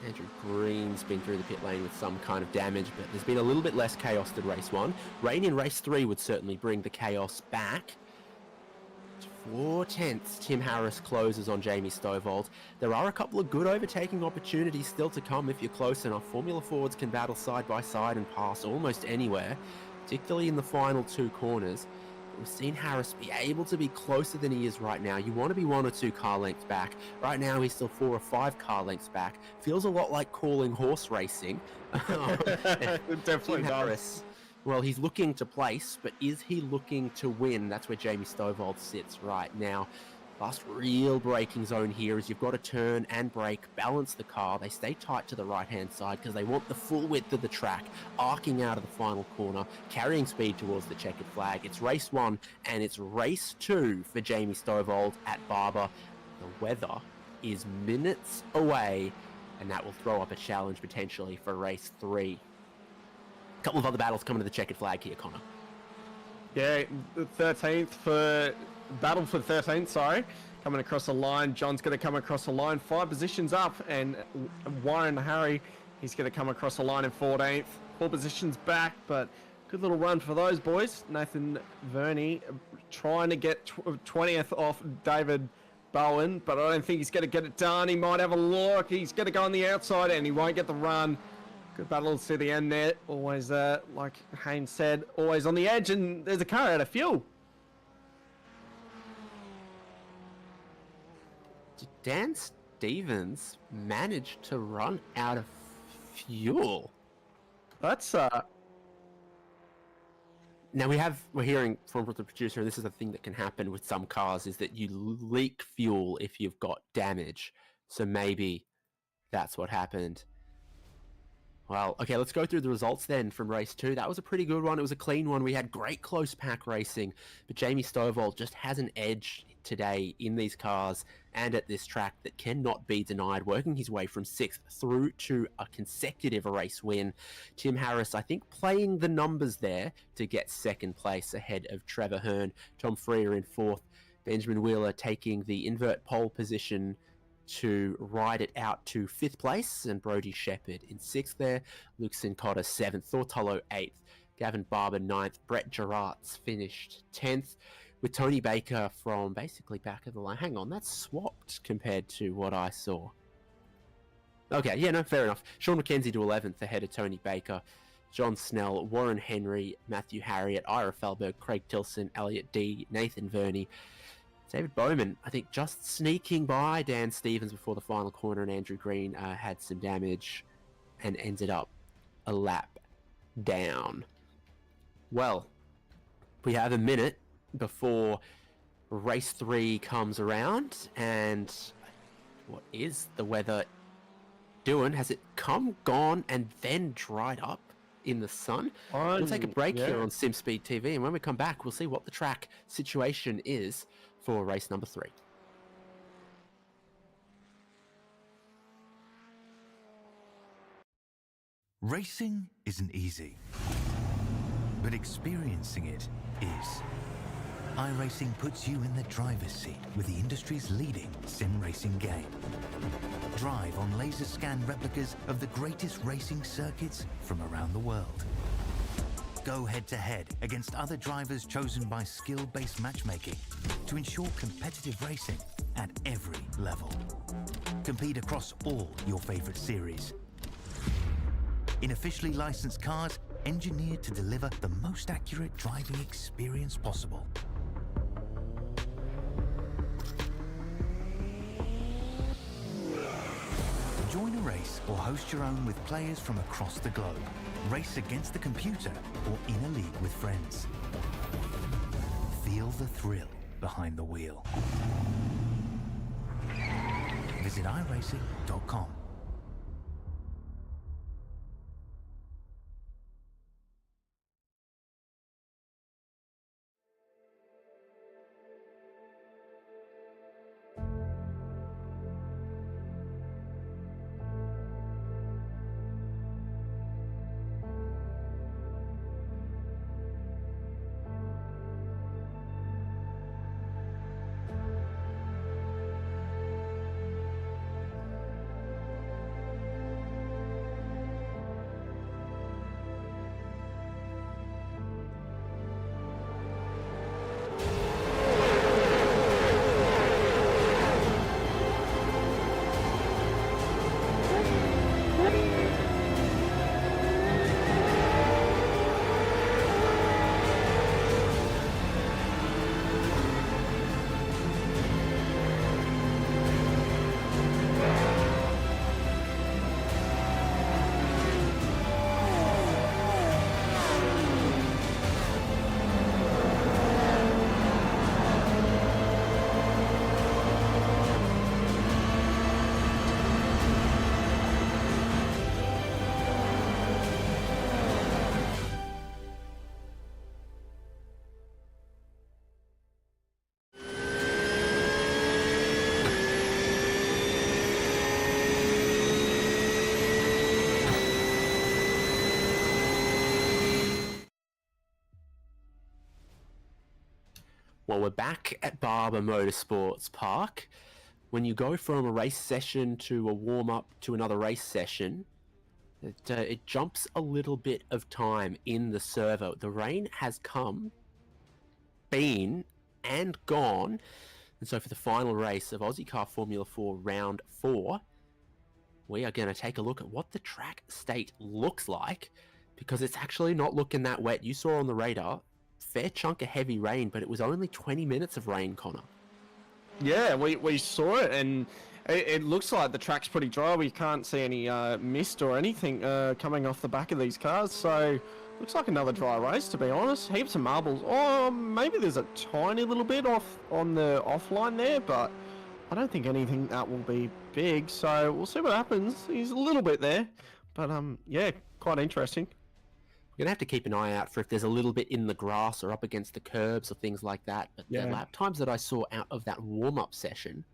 [SPEAKER 2] Andrew Green's been through the pit lane with some kind of damage, but there's been a little bit less chaos than race 1. Rain in race 3 would certainly bring the chaos back. 4/10, Tim Harris closes on Jamie Stovall. There are a couple of good overtaking opportunities still to come if you're close enough. Formula Fords can battle side by side and pass almost anywhere, particularly in the final 2 corners. We've seen Harris be able to be closer than he is right now. You want to be 1 or 2 car lengths back. Right now, he's still 4 or 5 car lengths back. Feels a lot like calling horse racing.
[SPEAKER 3] It definitely does.
[SPEAKER 2] Well, he's looking to place, but is he looking to win? That's where Jamie Stovall sits right now. Last real braking zone here is you've got to turn and brake, balance the car. They stay tight to the right-hand side because they want the full width of the track, arcing out of the final corner, carrying speed towards the checkered flag. It's race 1 and it's race 2 for Jamie Stovall at Barber. The weather is minutes away, and that will throw up a challenge potentially for race 3. A couple of other battles coming to the checkered flag here, Connor.
[SPEAKER 3] Yeah, the 13th for battle for 13th, sorry. Coming across the line. John's going to come across the line 5 positions up, and Warren Harry, he's going to come across the line in 14th. 4 positions back, but good little run for those boys. Nathan Verney trying to get 20th off David Bowen, but I don't think he's going to get it done. He might have a look. He's going to go on the outside, and he won't get the run. Good battle to the end there. Always, like Haynes said, always on the edge, and there's a car out of fuel.
[SPEAKER 2] Did Dan Stevens manage to run out of fuel?
[SPEAKER 3] That's
[SPEAKER 2] Now we're hearing from the producer, and this is a thing that can happen with some cars, is that you leak fuel if you've got damage. So maybe that's what happened. Well, okay, let's go through the results then from race 2. That was a pretty good one. It was a clean one. We had great close pack racing, but Jamie Stovall just has an edge today in these cars and at this track that cannot be denied, working his way from 6th through to a consecutive race win. Tim Harris, I think, playing the numbers there to get 2nd place ahead of Trevor Hearn. Tom Freer in 4th. Benjamin Wheeler taking the invert pole position to ride it out to 5th place, and Brodie Shepherd in 6th there. Luke Sincotta 7th, Thortolo 8th, Gavin Barber 9th, Brett Gerards finished 10th, with Tony Baker from basically back of the line. Hang on, that's swapped compared to what I saw. Okay, yeah, no, fair enough. Sean McKenzie to 11th ahead of Tony Baker. John Snell, Warren Henry, Matthew Harriott, Ira Felberg, Craig Tilson, Elliot D, Nathan Verney, David Bowman, I think, just sneaking by Dan Stevens before the final corner, and Andrew Green had some damage and ended up a lap down. Well, we have a minute before race 3 comes around, and what is the weather doing? Has it come, gone, and then dried up in the sun? We'll take a break here on SimSpeed TV, and when we come back, we'll see what the track situation is for race number 3.
[SPEAKER 1] Racing isn't easy, but experiencing it is. iRacing puts you in the driver's seat with the industry's leading sim racing game. Drive on laser scan replicas of the greatest racing circuits from around the world. Go head-to-head against other drivers chosen by skill-based matchmaking to ensure competitive racing at every level. Compete across all your favorite series. In officially licensed cars, engineered to deliver the most accurate driving experience possible. Join a race or host your own with players from across the globe. Race against the computer or in a league with friends. Feel the thrill behind the wheel. Visit iRacing.com.
[SPEAKER 2] Well, we're back at Barber Motorsports Park. When you go from a race session to a warm-up to another race session, it jumps a little bit of time in the servo. The rain has come, been, and gone. And so for the final race of Ozicar Formula 4 Round 4, we are going to take a look at what the track state looks like, because it's actually not looking that wet. You saw on the radar, fair chunk of heavy rain, but it was only 20 minutes of rain, Connor.
[SPEAKER 3] Yeah, we saw it, and it looks like the track's pretty dry. We can't see any mist or anything coming off the back of these cars, so looks like another dry race, to be honest. Heaps of marbles. Oh, maybe there's a tiny little bit off on the offline there, but I don't think anything that will be big, so we'll see what happens. He's a little bit there, but yeah, quite interesting.
[SPEAKER 2] We're going to have to keep an eye out for if there's a little bit in the grass or up against the curbs or things like that. But the lap times that I saw out of that warm-up session,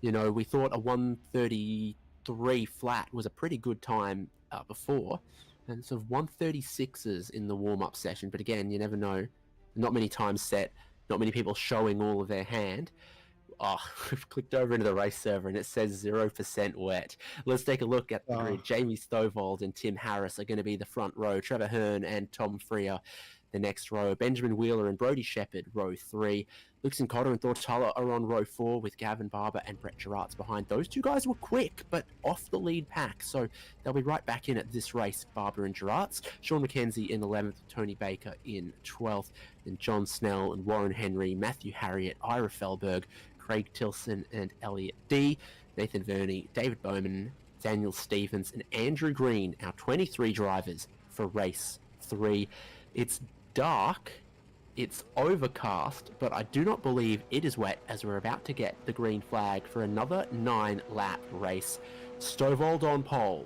[SPEAKER 2] you know, we thought a 1:33 flat was a pretty good time before, and sort of 1:36s in the warm-up session. But again, you never know. Not many times set, not many people showing all of their hand. Oh, we've clicked over into the race server and it says 0% wet. Let's take a look at the grid. Jamie Stovall and Tim Harris are going to be the front row. Trevor Hearn and Tom Freer, the next row. Benjamin Wheeler and Brodie Shepherd, row 3. Luxon Cotter and Thor Tuller are on row 4 with Gavin Barber and Brett Gerards behind. Those two guys were quick, but off the lead pack, so they'll be right back in at this race, Barber and Gerards. Sean McKenzie in 11th, Tony Baker in 12th, and John Snell and Warren Henry, Matthew Harriott, Ira Felberg, Craig Tilson and Elliot D, Nathan Verney, David Bowman, Daniel Stevens, and Andrew Green, our 23 drivers for race 3. It's dark, it's overcast, but I do not believe it is wet, as we're about to get the green flag for another 9-lap race. Stovall on pole.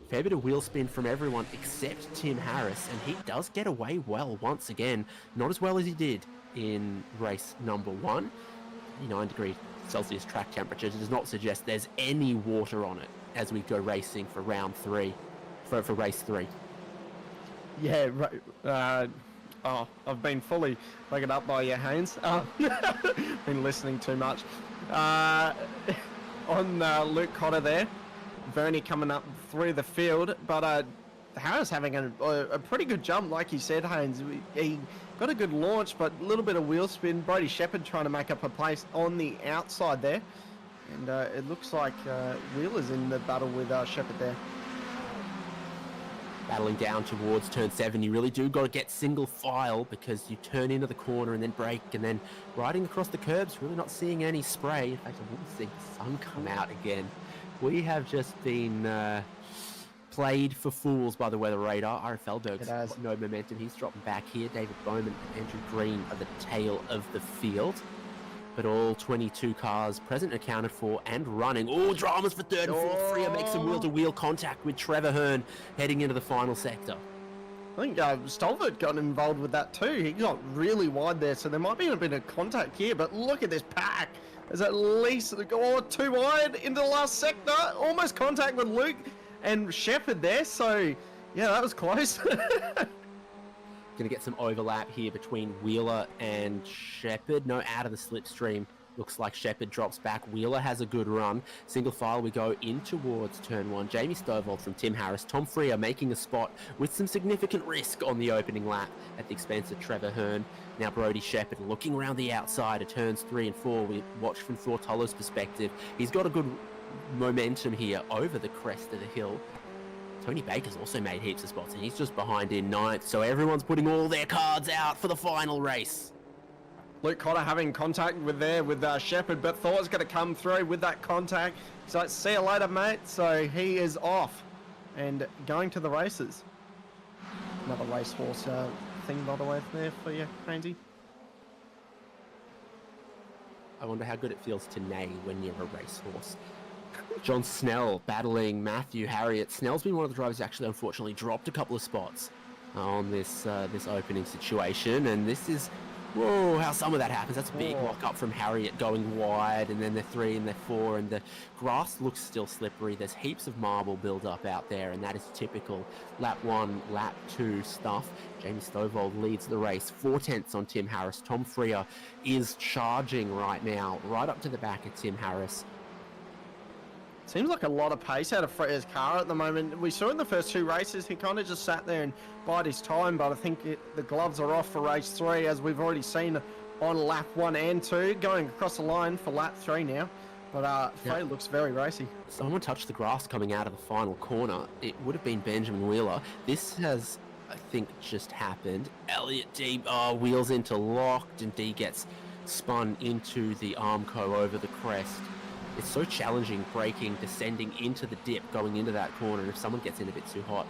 [SPEAKER 2] Fair bit of wheel spin from everyone except Tim Harris, and he does get away well once again. Not as well as he did in race number 1. 9 Celsius track temperature does not suggest there's any water on it as we go racing for round 3, for race 3.
[SPEAKER 3] Yeah, right. I've been fully waken up by your hands. Been listening too much. On Luke Cotter there, Verney coming up through the field, but Harris having a pretty good jump, like you said, Haynes. He got a good launch, but a little bit of wheel spin. Brodie Shepherd trying to make up a place on the outside there. And it looks like Wheeler's in the battle with Shepherd there.
[SPEAKER 2] Battling down towards turn 7, you really do got to get single file, because you turn into the corner and then brake, and then riding across the curbs, really not seeing any spray. In fact, I wouldn't see the sun come out again. We have just been played for fools by the weather radar. Ira Felberg's got no momentum. He's dropping back here. David Bowman and Andrew Green are the tail of the field. But all 22 cars present, accounted for, and running. Oh, dramas for third and fourth. Freer makes some wheel-to-wheel contact with Trevor Hearn heading into the final sector.
[SPEAKER 3] I think Stolvert got involved with that too. He got really wide there, so there might be a bit of contact here, but look at this pack. There's at least 2 wide into the last sector. Almost contact with Luke and Shepherd there, so yeah, that was close.
[SPEAKER 2] Going to get some overlap here between Wheeler and Shepherd. No, out of the slipstream. Looks like Shepherd drops back. Wheeler has a good run. Single file, we go in towards turn 1. Jamie Stovall from Tim Harris. Tom Freer making a spot with some significant risk on the opening lap at the expense of Trevor Hearn. Now Brodie Shepherd looking around the outside of turns 3 and 4. We watch from Thor Tuller's perspective. He's got a good momentum here over the crest of the hill. Tony Baker's also made heaps of spots, and he's just behind in 9th, so everyone's putting all their cards out for the final race.
[SPEAKER 3] Luke Cotter having contact with Shepherd, but Thor's going to come through with that contact. So see you later, mate. So he is off and going to the races. Another racehorse thing, by the way, there for you, Hainsey.
[SPEAKER 2] I wonder how good it feels to neigh when you're a racehorse. John Snell battling Matthew Harriott. Snell's been one of the drivers who actually unfortunately dropped a couple of spots on this opening situation, and this is Whoa, how some of that happens. That's a big
[SPEAKER 3] Whoa.
[SPEAKER 2] lock up from Harriet going wide, and then they're 3 and they're 4, and the grass looks still slippery. There's heaps of marble build up out there, and that is typical lap 1, lap 2 stuff. Jamie Stovall leads the race, 4/10 on Tim Harris. Tom Freer is charging right now, right up to the back of Tim Harris.
[SPEAKER 3] Seems like a lot of pace out of Freya's car at the moment. We saw in the first 2 races, he kind of just sat there and bided his time, but I think the gloves are off for race 3, as we've already seen on lap 1 and 2, going across the line for lap 3 now. But Freya looks very racy.
[SPEAKER 2] Someone touched the grass coming out of the final corner. It would have been Benjamin Wheeler. This has, I think, just happened. Elliot D wheels into locked, and D gets spun into the Armco over the crest. It's so challenging braking, descending into the dip, going into that corner, and if someone gets in a bit too hot,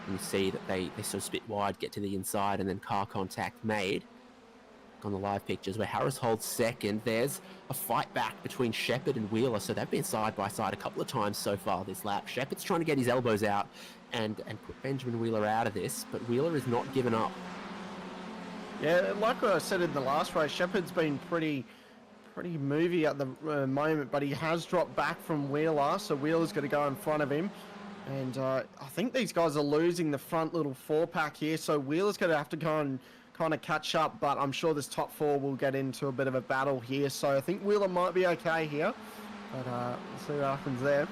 [SPEAKER 2] and you see that they sort of spit wide, get to the inside, and then car contact made. On the live pictures where Harris holds second, there's a fight back between Shepherd and Wheeler, so they've been side by side a couple of times so far this lap. Shepherd's trying to get his elbows out and put Benjamin Wheeler out of this, but Wheeler is not giving up.
[SPEAKER 3] Yeah, like I said in the last race, Shepherd's been pretty movie at the moment, but he has dropped back from Wheeler, so Wheeler's got to go in front of him. And I think these guys are losing the front little 4-pack here, so Wheeler's going to have to go and kind of catch up, but I'm sure this top 4 will get into a bit of a battle here, so I think Wheeler might be okay here, but we'll see what happens there.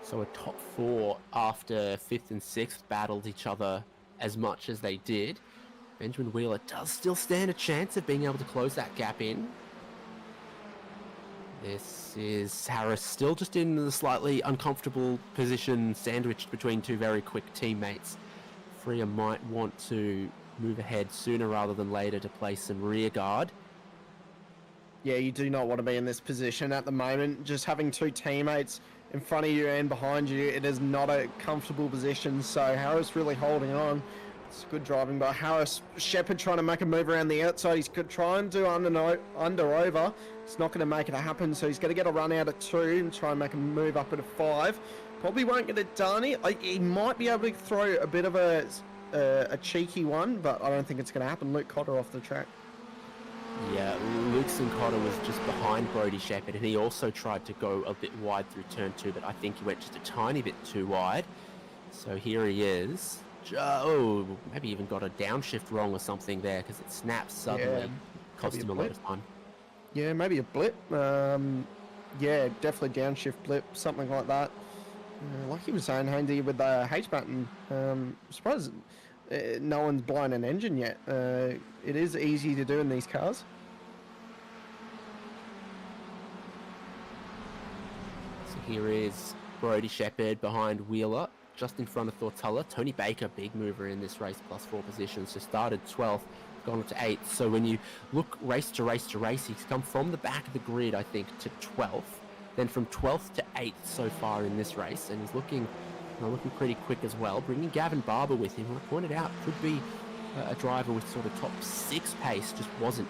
[SPEAKER 2] So a top 4 after 5th and 6th battled each other as much as they did. Benjamin Wheeler does still stand a chance of being able to close that gap in. This is Harris still just in the slightly uncomfortable position, sandwiched between 2 very quick teammates. Freer might want to move ahead sooner rather than later to play some rear guard.
[SPEAKER 3] Yeah, you do not want to be in this position at the moment. Just having 2 teammates in front of you and behind you, it is not a comfortable position, so Harris really holding on. It's good driving by Harris. Shepherd trying to make a move around the outside. He's going to try and do under over. It's not going to make it happen, so he's going to get a run out of 2 and try and make a move up at a 5. Probably won't get it done. He might be able to throw a bit of a cheeky one, but I don't think it's going to happen. Luke Cotter off the track.
[SPEAKER 2] Yeah, Lukeson Cotter was just behind Brody Shepherd, and he also tried to go a bit wide through turn 2, but I think he went just a tiny bit too wide. So here he is. Oh, maybe even got a downshift wrong or something there, because it snaps suddenly. Cost him a lot of time.
[SPEAKER 3] Yeah, maybe a blip. Yeah, definitely downshift blip, something like that. Like he was saying, Handy, with the H button, I'm surprised no one's blown an engine yet. It is easy to do in these cars.
[SPEAKER 2] So here is Brody Shepherd behind Wheeler, just in front of Thortella. Tony Baker, big mover in this race, plus 4 positions. So started 12th, gone up to 8th. So when you look race to race to race, he's come from the back of the grid, I think, to 12th. Then from 12th to 8th so far in this race. And he's looking pretty quick as well. Bringing Gavin Barber with him, who I pointed out could be a driver with sort of top 6 pace, just wasn't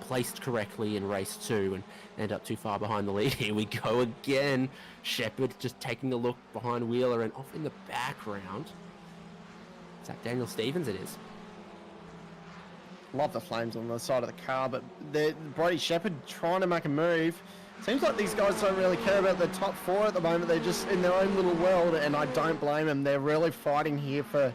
[SPEAKER 2] placed correctly in race 2 and end up too far behind the lead. Here we go again. Shepherd just taking a look behind Wheeler, and off in the background, is that Daniel Stevens? It is.
[SPEAKER 3] Love the flames on the side of the car, but Brody Shepherd trying to make a move. Seems like these guys don't really care about the top 4 at the moment. They're just in their own little world, and I don't blame them. They're really fighting here for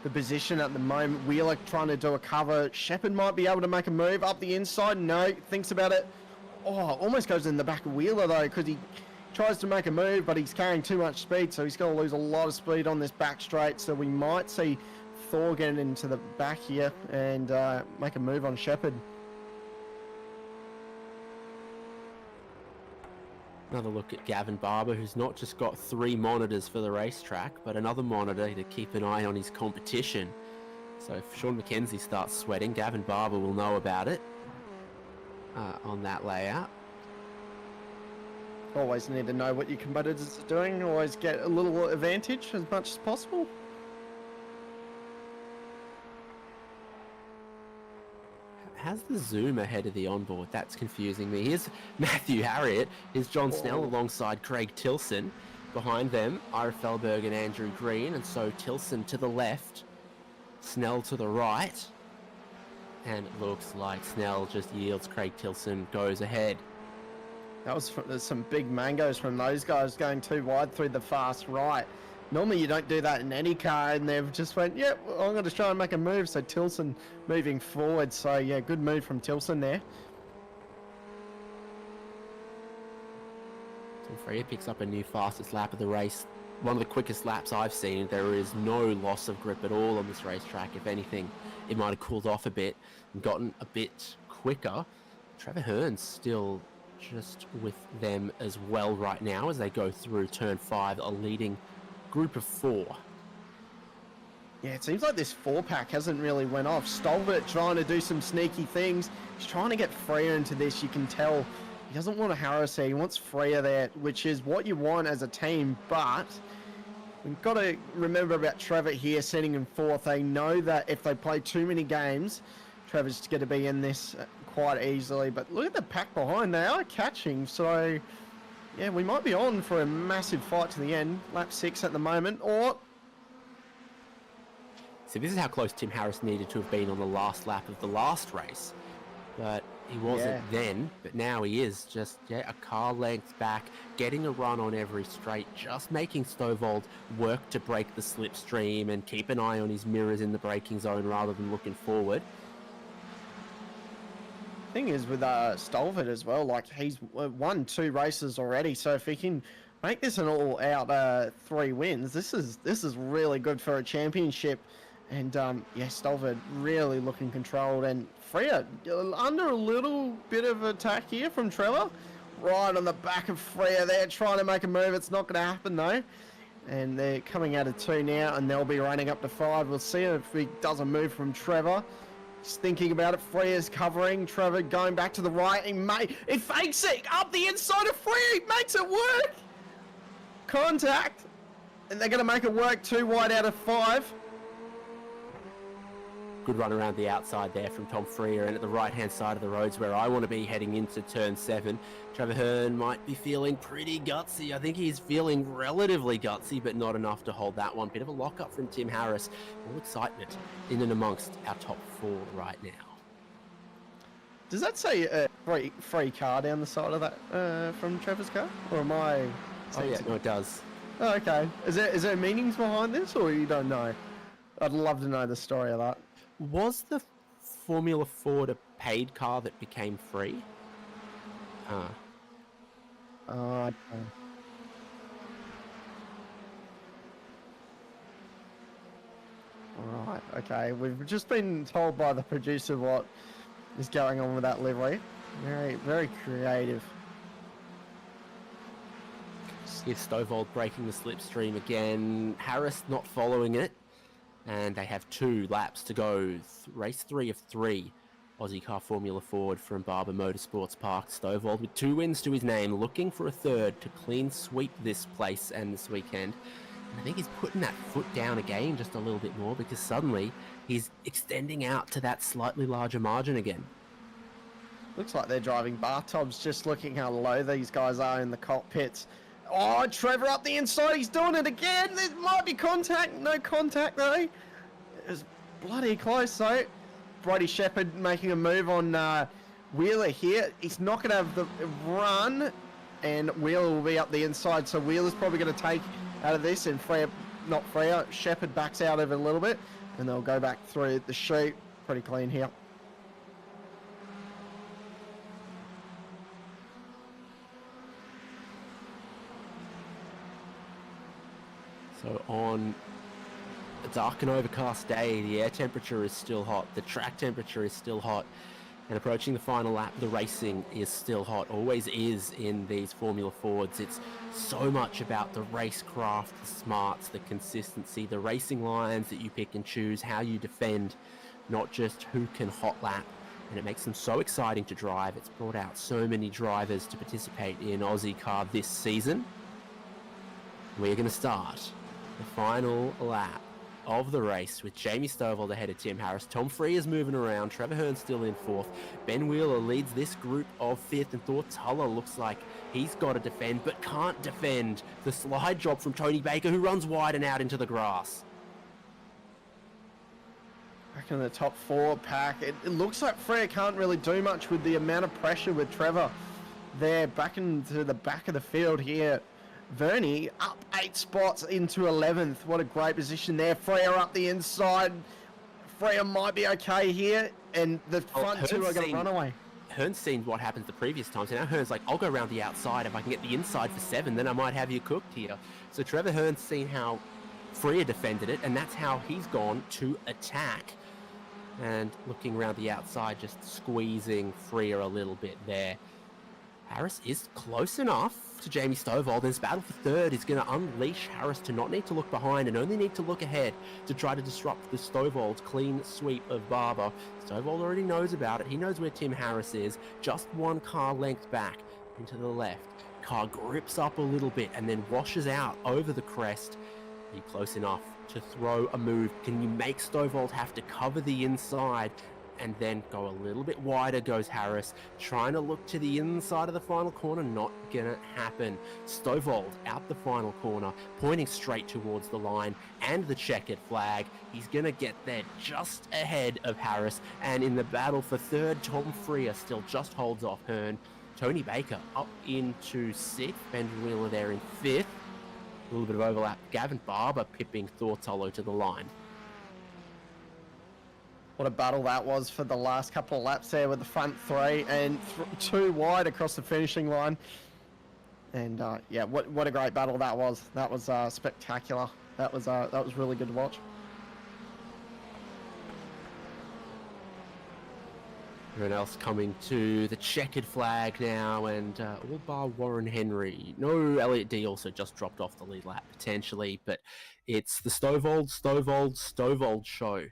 [SPEAKER 3] the position at the moment. Wheeler trying to do a cover. Shepherd might be able to make a move up the inside. No, thinks about it. Oh, almost goes in the back of Wheeler though, because he tries to make a move, but he's carrying too much speed, so he's going to lose a lot of speed on this back straight. So we might see Thor getting into the back here and make a move on Shepherd.
[SPEAKER 2] Another look at Gavin Barber, who's not just got 3 monitors for the racetrack, but another monitor to keep an eye on his competition. So if Sean McKenzie starts sweating, Gavin Barber will know about it on that layout.
[SPEAKER 3] Always need to know what your competitors are doing. Always get a little advantage as much as possible.
[SPEAKER 2] Has the zoom ahead of the onboard? That's confusing me. Here's Matthew Harriet. Here's John Snell alongside Craig Tilson. behind them, Ira Felberg and Andrew Green, and so Tilson to the left, Snell to the right, and it looks like Snell just yields. Craig Tilson goes ahead.
[SPEAKER 3] That was there's some big mangoes from those guys going too wide through the fast right. Normally you don't do that in any car, and they've just went, yeah, well, I'm going to try and make a move. So Tilson moving forward. So yeah, good move from Tilson there.
[SPEAKER 2] Tim Freya picks up a new fastest lap of the race. One of the quickest laps I've seen. There is no loss of grip at all on this racetrack. If anything, it might have cooled off a bit and gotten a bit quicker. Trevor Hearn's still just with them as well right now as they go through turn 5, a leading group of 4.
[SPEAKER 3] Yeah, it seems like this 4-pack hasn't really went off. Stolbert trying to do some sneaky things. He's trying to get Freya into this. You can tell he doesn't want to harass her. He wants Freya there, which is what you want as a team. But we've got to remember about Trevor here sitting in 4th. They know that if they play too many games, Trevor's going to be in this quite easily. But look at the pack behind. They are catching. So, yeah, we might be on for a massive fight to the end. Lap 6 at the moment. Or...
[SPEAKER 2] So this is how close Tim Harris needed to have been on the last lap of the last race. But he wasn't then, but now he is just a car length back, getting a run on every straight, just making Stovald work to break the slipstream and keep an eye on his mirrors in the braking zone rather than looking forward.
[SPEAKER 3] Thing is with Stolford as well, like he's won 2 races already, so if he can make this an all-out 3 wins, this is really good for a championship. And yeah, Stolford really looking controlled, and Freya under a little bit of attack here from Trevor, right on the back of Freya there, trying to make a move. It's not going to happen though, and they're coming out of 2 now, and they'll be running up to 5. We'll see if he does a move from Trevor. He's thinking about it. Freya's covering. Trevor going back to the right. He fakes it up the inside of Freya. He makes it work. Contact, and they're going to make it work. 2 wide out of 5.
[SPEAKER 2] Good run around the outside there from Tom Freer, and at the right-hand side of the roads where I want to be heading into turn 7. Trevor Hearn might be feeling pretty gutsy. I think he's feeling relatively gutsy, but not enough to hold that one. Bit of a lock-up from Tim Harris. All excitement in and amongst our top 4 right now.
[SPEAKER 3] Does that say free car down the side of that from Trevor's car? Or am I...
[SPEAKER 2] Oh yeah, no it does.
[SPEAKER 3] Oh, okay. Is there meanings behind this, or you don't know? I'd love to know the story of that.
[SPEAKER 2] Was the Formula Ford a paid car that became free?
[SPEAKER 3] Okay. Alright, okay. We've just been told by the producer what is going on with that livery. Very, very creative.
[SPEAKER 2] Here's Stovald breaking the slipstream again. Harris not following it. And they have 2 laps to go. Race 3 of 3. Ozicar Formula Ford from Barber Motorsports Park. Stovald with 2 wins to his name, looking for a 3rd to clean sweep this place and this weekend. And I think he's putting that foot down again just a little bit more, because suddenly he's extending out to that slightly larger margin again.
[SPEAKER 3] Looks like they're driving bathtubs, just looking how low these guys are in the cockpits. Oh, Trevor up the inside. He's doing it again. There might be contact. No contact, though. It was bloody close, though. Brody Shepherd making a move on Wheeler here. He's not going to have the run, and Wheeler will be up the inside, so Wheeler's probably going to take out of this, and Shepherd backs out of it a little bit, and they'll go back through the chute. Pretty clean here.
[SPEAKER 2] So on a dark and overcast day, the air temperature is still hot, the track temperature is still hot, and approaching the final lap, the racing is still hot, always is in these Formula Fords. It's so much about the racecraft, the smarts, the consistency, the racing lines that you pick and choose, how you defend, not just who can hot lap. And it makes them so exciting to drive. It's brought out so many drivers to participate in Ozicar this season. We're going to start the final lap of the race with Jamie Stovall ahead of Tim Harris. Tom Freer's moving around. Trevor Hearn's still in 4th. Ben Wheeler leads this group of 5th, and Thor Tuller looks like he's got to defend, but can't defend the slide drop from Tony Baker, who runs wide and out into the grass.
[SPEAKER 3] Back in the top 4 pack. It looks like Freer can't really do much with the amount of pressure with Trevor there. Back into the back of the field here. Vernie up 8 spots into 11th. What a great position there. Freer up the inside. Freer might be okay here, and the front two are going to run away.
[SPEAKER 2] Hearn's seen what happens the previous times, and now Hearn's like, I'll go around the outside. If I can get the inside for 7, then I might have you cooked here. So Trevor Hearn's seen how Freer defended it, and that's how he's gone to attack. And looking around the outside, just squeezing Freer a little bit there. Harris is close enough to Jamie Stovall. This battle for 3rd is going to unleash Harris to not need to look behind and only need to look ahead to try to disrupt the Stovall's clean sweep of Barber. Stovall already knows about it. He knows where Tim Harris is, just 1 car length back into the left. Car grips up a little bit and then washes out over the crest. Are you close enough to throw a move? Can you make Stovall have to cover the inside and then go a little bit wider goes Harris, trying to look to the inside of the final corner? Not gonna happen. Stovall out the final corner, pointing straight towards the line and the checkered flag. He's gonna get there just ahead of Harris, and in the battle for 3rd, Tom Freer still just holds off Hearn. Tony Baker up into 6th, Benjamin Wheeler there in 5th. A little bit of overlap. Gavin Barber pipping Thor Tuller to the line.
[SPEAKER 3] What a battle that was for the last couple of laps there with the front 3 and 2 wide across the finishing line. And yeah, what a great battle that was. That was spectacular. That was really good to watch.
[SPEAKER 2] Everyone else coming to the checkered flag now, and all bar Warren Henry. No, Elliot D also just dropped off the lead lap potentially, but it's the Stovall show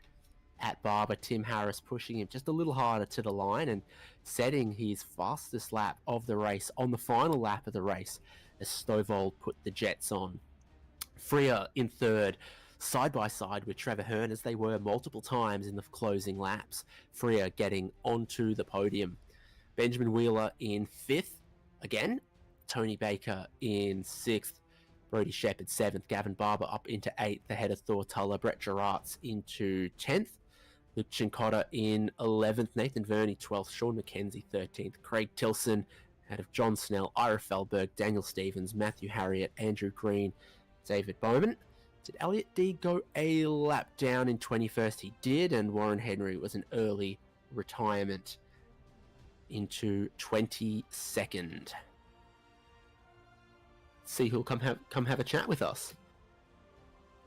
[SPEAKER 2] at Barber. Tim Harris pushing him just a little harder to the line and setting his fastest lap of the race on the final lap of the race as Stovall put the jets on. Freer in 3rd. Side by side with Trevor Hearn, as they were multiple times in the closing laps. Freer getting onto the podium. Benjamin Wheeler in 5th again. Tony Baker in 6th. Brody Shepherd 7th. Gavin Barber up into 8th ahead of Thor Tuller. Brett Gerards into 10th. Luke Chincotta in 11th. Nathan Verney 12th. Sean McKenzie 13th. Craig Tilson ahead of John Snell, Ira Felberg, Daniel Stevens, Matthew Harriott, Andrew Green, David Bowman. Did Elliot D go a lap down in 21st? He did, and Warren Henry was an early retirement into 22nd. See who'll come have a chat with us.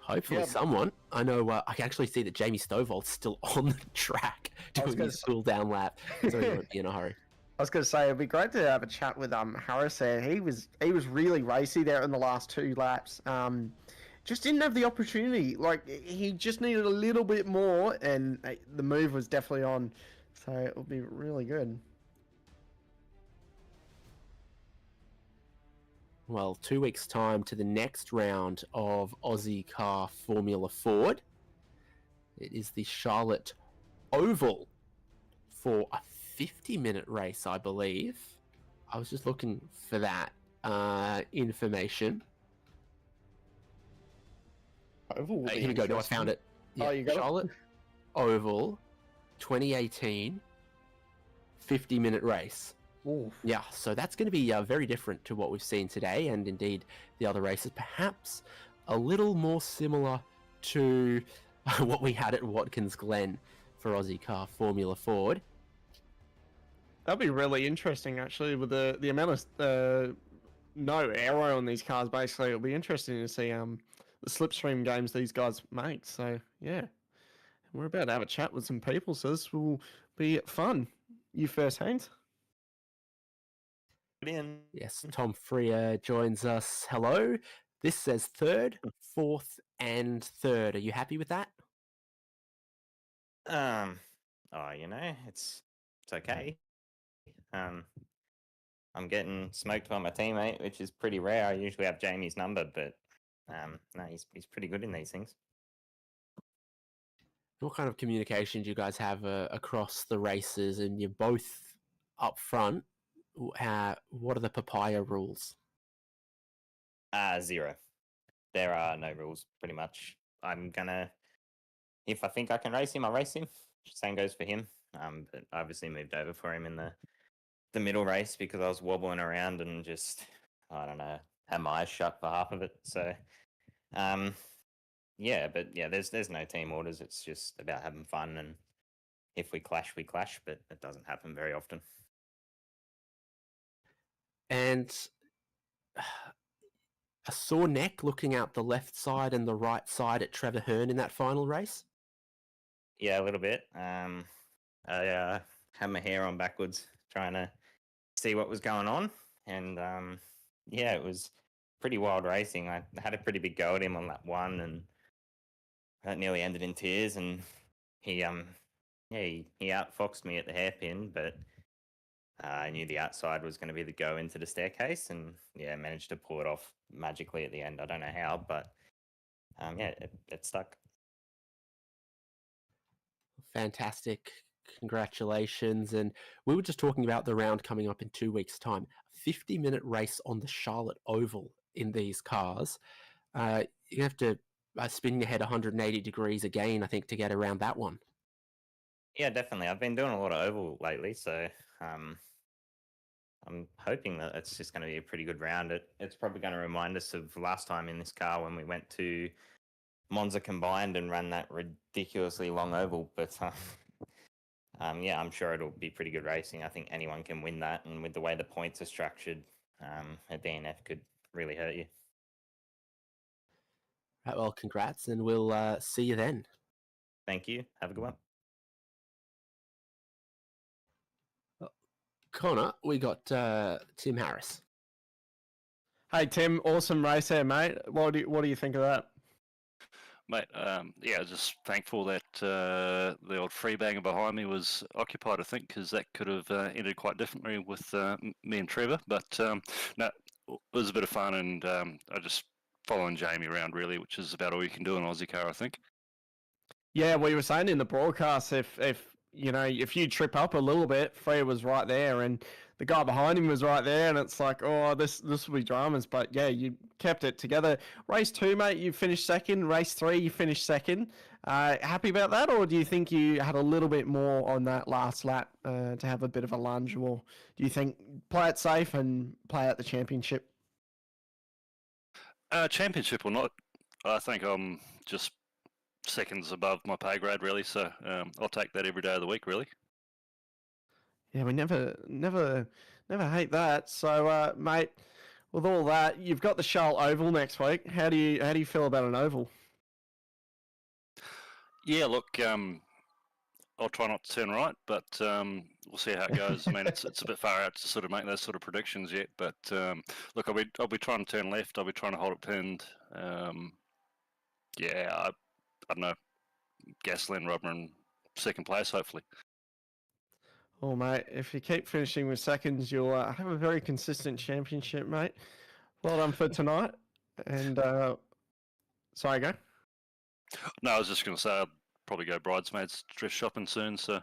[SPEAKER 2] Hopefully someone. I know I can actually see that Jamie Stovall's still on the track doing his cool down lap, so he won't be in a hurry.
[SPEAKER 3] I was going to say it'd be great to have a chat with Harris there. He was really racy there in the last 2 laps. Just didn't have the opportunity. Like, he just needed a little bit more, and the move was definitely on. So it'll be really good.
[SPEAKER 2] Well, 2 weeks' time to the next round of Ozicar Formula Ford. It is the Charlotte Oval for a 50-minute race, I believe. I was just looking for that information.
[SPEAKER 3] Oval.
[SPEAKER 2] Here we go. No, I found it.
[SPEAKER 3] Yeah, you got
[SPEAKER 2] Charlotte Oval, 2018, 50-minute race.
[SPEAKER 3] Ooh.
[SPEAKER 2] Yeah, so that's going to be very different to what we've seen today, and indeed the other races, perhaps a little more similar to what we had at Watkins Glen for Ozicar Formula Ford.
[SPEAKER 3] That'd be really interesting, actually, with the amount of no aero on these cars. Basically, it'll be interesting to see the slipstream games these guys make. So yeah, we're about to have a chat with some people, so this will be fun. You first, Haynes.
[SPEAKER 2] Yes, Tom Freer joins us. Hello. This says 3rd, 4th, and 3rd. Are you happy with that?
[SPEAKER 4] It's okay. I'm getting smoked by my teammate, which is pretty rare. I usually have Jamie's number, but no, he's pretty good in these things.
[SPEAKER 2] What kind of communication do you guys have across the races? And you're both up front. What are the papaya rules?
[SPEAKER 4] 0. There are no rules, pretty much. If I think I can race him, I'll race him. Same goes for him. But I obviously moved over for him in the middle race because I was wobbling around and just, I don't know, had my eyes shut for half of it. So, yeah, but yeah, there's no team orders. It's just about having fun, and if we clash, we clash, but it doesn't happen very often.
[SPEAKER 2] And a sore neck looking out the left side and the right side at Trevor Hearn in that final race?
[SPEAKER 4] Yeah, a little bit. I had my hair on backwards trying to see what was going on, and yeah, it was pretty wild racing. I had a pretty big go at him on lap 1, and that nearly ended in tears. And he outfoxed me at the hairpin, but I knew the outside was going to be the go into the staircase, and yeah, managed to pull it off magically at the end. I don't know how, but yeah, it stuck.
[SPEAKER 2] Fantastic. Congratulations. And we were just talking about the round coming up in 2 weeks' time. A 50-minute race on the Charlotte Oval in these cars. You have to spin your head 180 degrees again, I think, to get around that one.
[SPEAKER 4] Yeah, definitely. I've been doing a lot of oval lately, so I'm hoping that it's just going to be a pretty good round. It's probably going to remind us of last time in this car when we went to Monza combined and ran that ridiculously long oval. But yeah, I'm sure it'll be pretty good racing. I think anyone can win that, and with the way the points are structured, a DNF could really hurt you.
[SPEAKER 2] Right, well, congrats, and we'll see you then.
[SPEAKER 4] Thank you. Have a good one.
[SPEAKER 2] Connor, we got Tim Harris.
[SPEAKER 3] Hey Tim, awesome race there, mate. What do you think of that?
[SPEAKER 5] Mate, yeah, just thankful that the old free banger behind me was occupied, I think, because that could have ended quite differently with me and Trevor. But no, it was a bit of fun, and I just following Jamie around, really, which is about all you can do in Ozicar, I think.
[SPEAKER 3] Yeah, we were saying in the broadcast, if you trip up a little bit, Freya was right there, and the guy behind him was right there, and it's like, oh, this will be dramas. But yeah, you kept it together. Race 2, mate, you finished second. Race 3, you finished second. Happy about that, or do you think you had a little bit more on that last lap to have a bit of a lunge, or do you think play it safe and play out the championship?
[SPEAKER 5] Championship or not, I think I'm just seconds above my pay grade, really. So I'll take that every day of the week, really.
[SPEAKER 3] Yeah, we never hate that. So, mate, with all that, you've got the Charlotte Oval next week. How do you feel about an oval?
[SPEAKER 5] Yeah, look, I'll try not to turn right, but we'll see how it goes. I mean, it's a bit far out to sort of make those sort of predictions yet, but look, I'll be trying to turn left. I'll be trying to hold it pinned. Yeah, I don't know, gasoline rubber in second place, hopefully.
[SPEAKER 3] Oh, mate, if you keep finishing with seconds, you'll have a very consistent championship, mate. Well done for tonight. And sorry, go.
[SPEAKER 5] No, I was just going to say I'll probably go bridesmaids dress shopping soon. So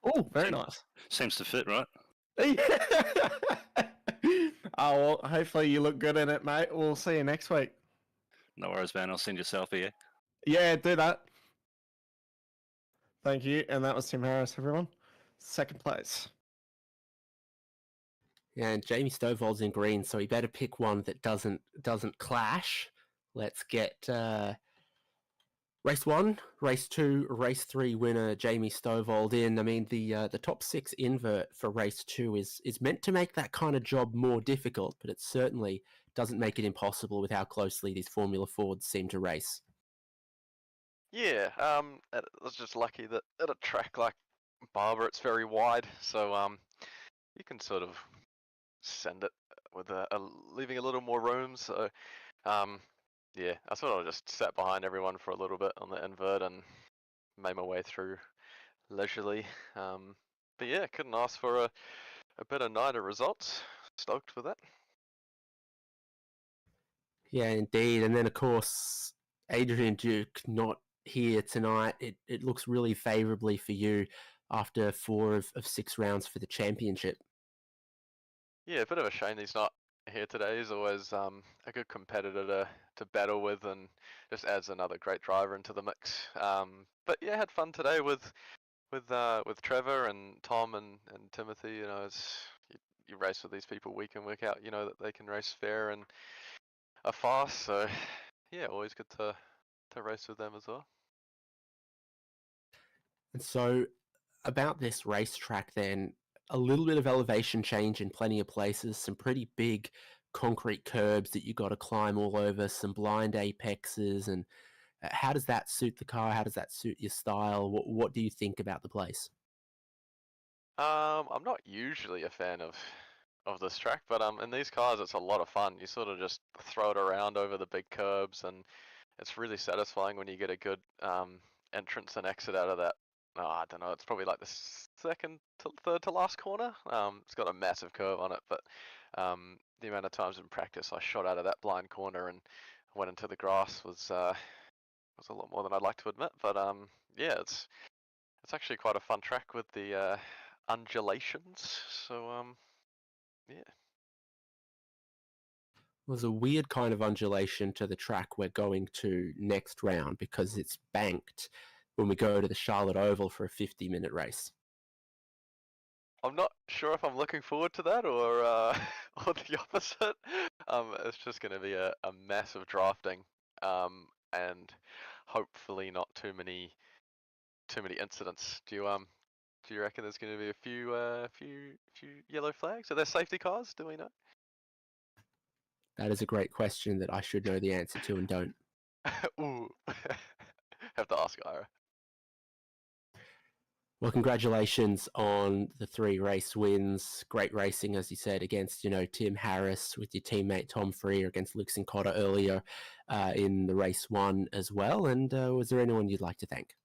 [SPEAKER 3] oh, very nice.
[SPEAKER 5] Seems to fit, right?
[SPEAKER 3] Oh, well, hopefully you look good in it, mate. We'll see you next week.
[SPEAKER 5] No worries, man. I'll send you a selfie.
[SPEAKER 3] Yeah, do that. Thank you. And that was Tim Harris, everyone. Second place.
[SPEAKER 2] Yeah, and Jamie Stovall's in green, so he better pick one that doesn't clash. Let's get race 1, race 2, race 3 winner Jamie Stovall in. I mean, the top 6 invert for race 2 is meant to make that kind of job more difficult, but it certainly doesn't make it impossible with how closely these Formula Fords seem to race.
[SPEAKER 6] Yeah, I was just lucky that at a track like Barber, it's very wide, so you can sort of send it with leaving a little more room. So yeah, I sort of just sat behind everyone for a little bit on the invert and made my way through leisurely. But yeah, couldn't ask for a better night of results. Stoked for that.
[SPEAKER 2] Yeah, indeed. And then, of course, Adrian Duke not here tonight. It looks really favourably for you after 4 of 6 rounds for the championship.
[SPEAKER 6] Yeah, a bit of a shame he's not here today. He's always a good competitor to battle with, and just adds another great driver into the mix. But yeah, had fun today with Trevor and Tom and Timothy. You know, you race with these people week in, week out. You know that they can race fair and are fast. So yeah, always good to race with them as well.
[SPEAKER 2] And so about this racetrack then, a little bit of elevation change in plenty of places, some pretty big concrete curbs that you got to climb all over, some blind apexes, and how does that suit the car? How does that suit your style? What do you think about the place?
[SPEAKER 6] I'm not usually a fan of this track, but in these cars it's a lot of fun. You sort of just throw it around over the big curbs, and it's really satisfying when you get a good entrance and exit out of that. Oh, I don't know. It's probably like the third to last corner. It's got a massive curve on it, but the amount of times in practice I shot out of that blind corner and went into the grass was a lot more than I'd like to admit. But yeah, it's actually quite a fun track with the undulations. So yeah.
[SPEAKER 2] There's a weird kind of undulation to the track we're going to next round because it's banked when we go to the Charlotte Oval for a 50-minute race.
[SPEAKER 6] I'm not sure if I'm looking forward to that or or the opposite. It's just going to be a massive drafting, and hopefully not too many incidents. Do you reckon there's going to be a few yellow flags? Are there safety cars? Do we know?
[SPEAKER 2] That is a great question that I should know the answer to and don't.
[SPEAKER 6] Ooh, have to ask Ira.
[SPEAKER 2] Well, congratulations on the 3 race wins. Great racing, as you said, against, Tim Harris with your teammate Tom Freer, against Luke Sincotta earlier in the race 1 as well. And was there anyone you'd like to thank?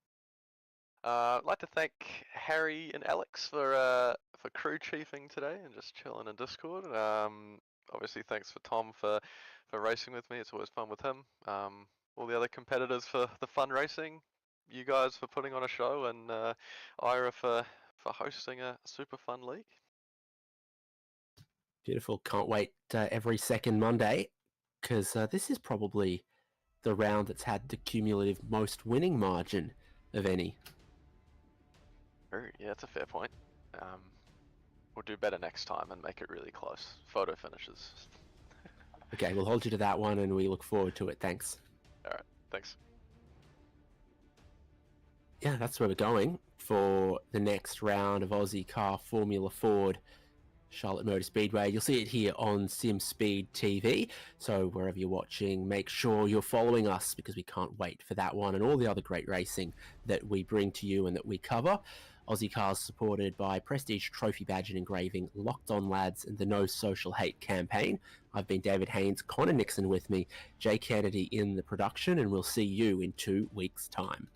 [SPEAKER 6] I'd like to thank Harry and Alex for crew chiefing today and just chilling in Discord. Obviously, thanks for Tom for racing with me. It's always fun with him. All the other competitors for the fun racing. You guys for putting on a show, and Ira for hosting a super fun league.
[SPEAKER 2] Beautiful. Can't wait every second Monday, because this is probably the round that's had the cumulative most winning margin of any.
[SPEAKER 6] Yeah, that's a fair point. We'll do better next time and make it really close. Photo finishes.
[SPEAKER 2] Okay, we'll hold you to that one, and we look forward to it. Thanks.
[SPEAKER 6] All right, thanks.
[SPEAKER 2] Yeah, that's where we're going for the next round of Ozicar Formula Ford Charlotte Motor Speedway. You'll see it here on SimSpeed TV. So wherever you're watching, make sure you're following us, because we can't wait for that one and all the other great racing that we bring to you and that we cover. Ozicar's supported by Prestige Trophy Badge and Engraving, Locked On Lads, and the No Social Hate campaign. I've been David Haynes, Connor Nixon with me, Jay Kennedy in the production, and we'll see you in 2 weeks' time.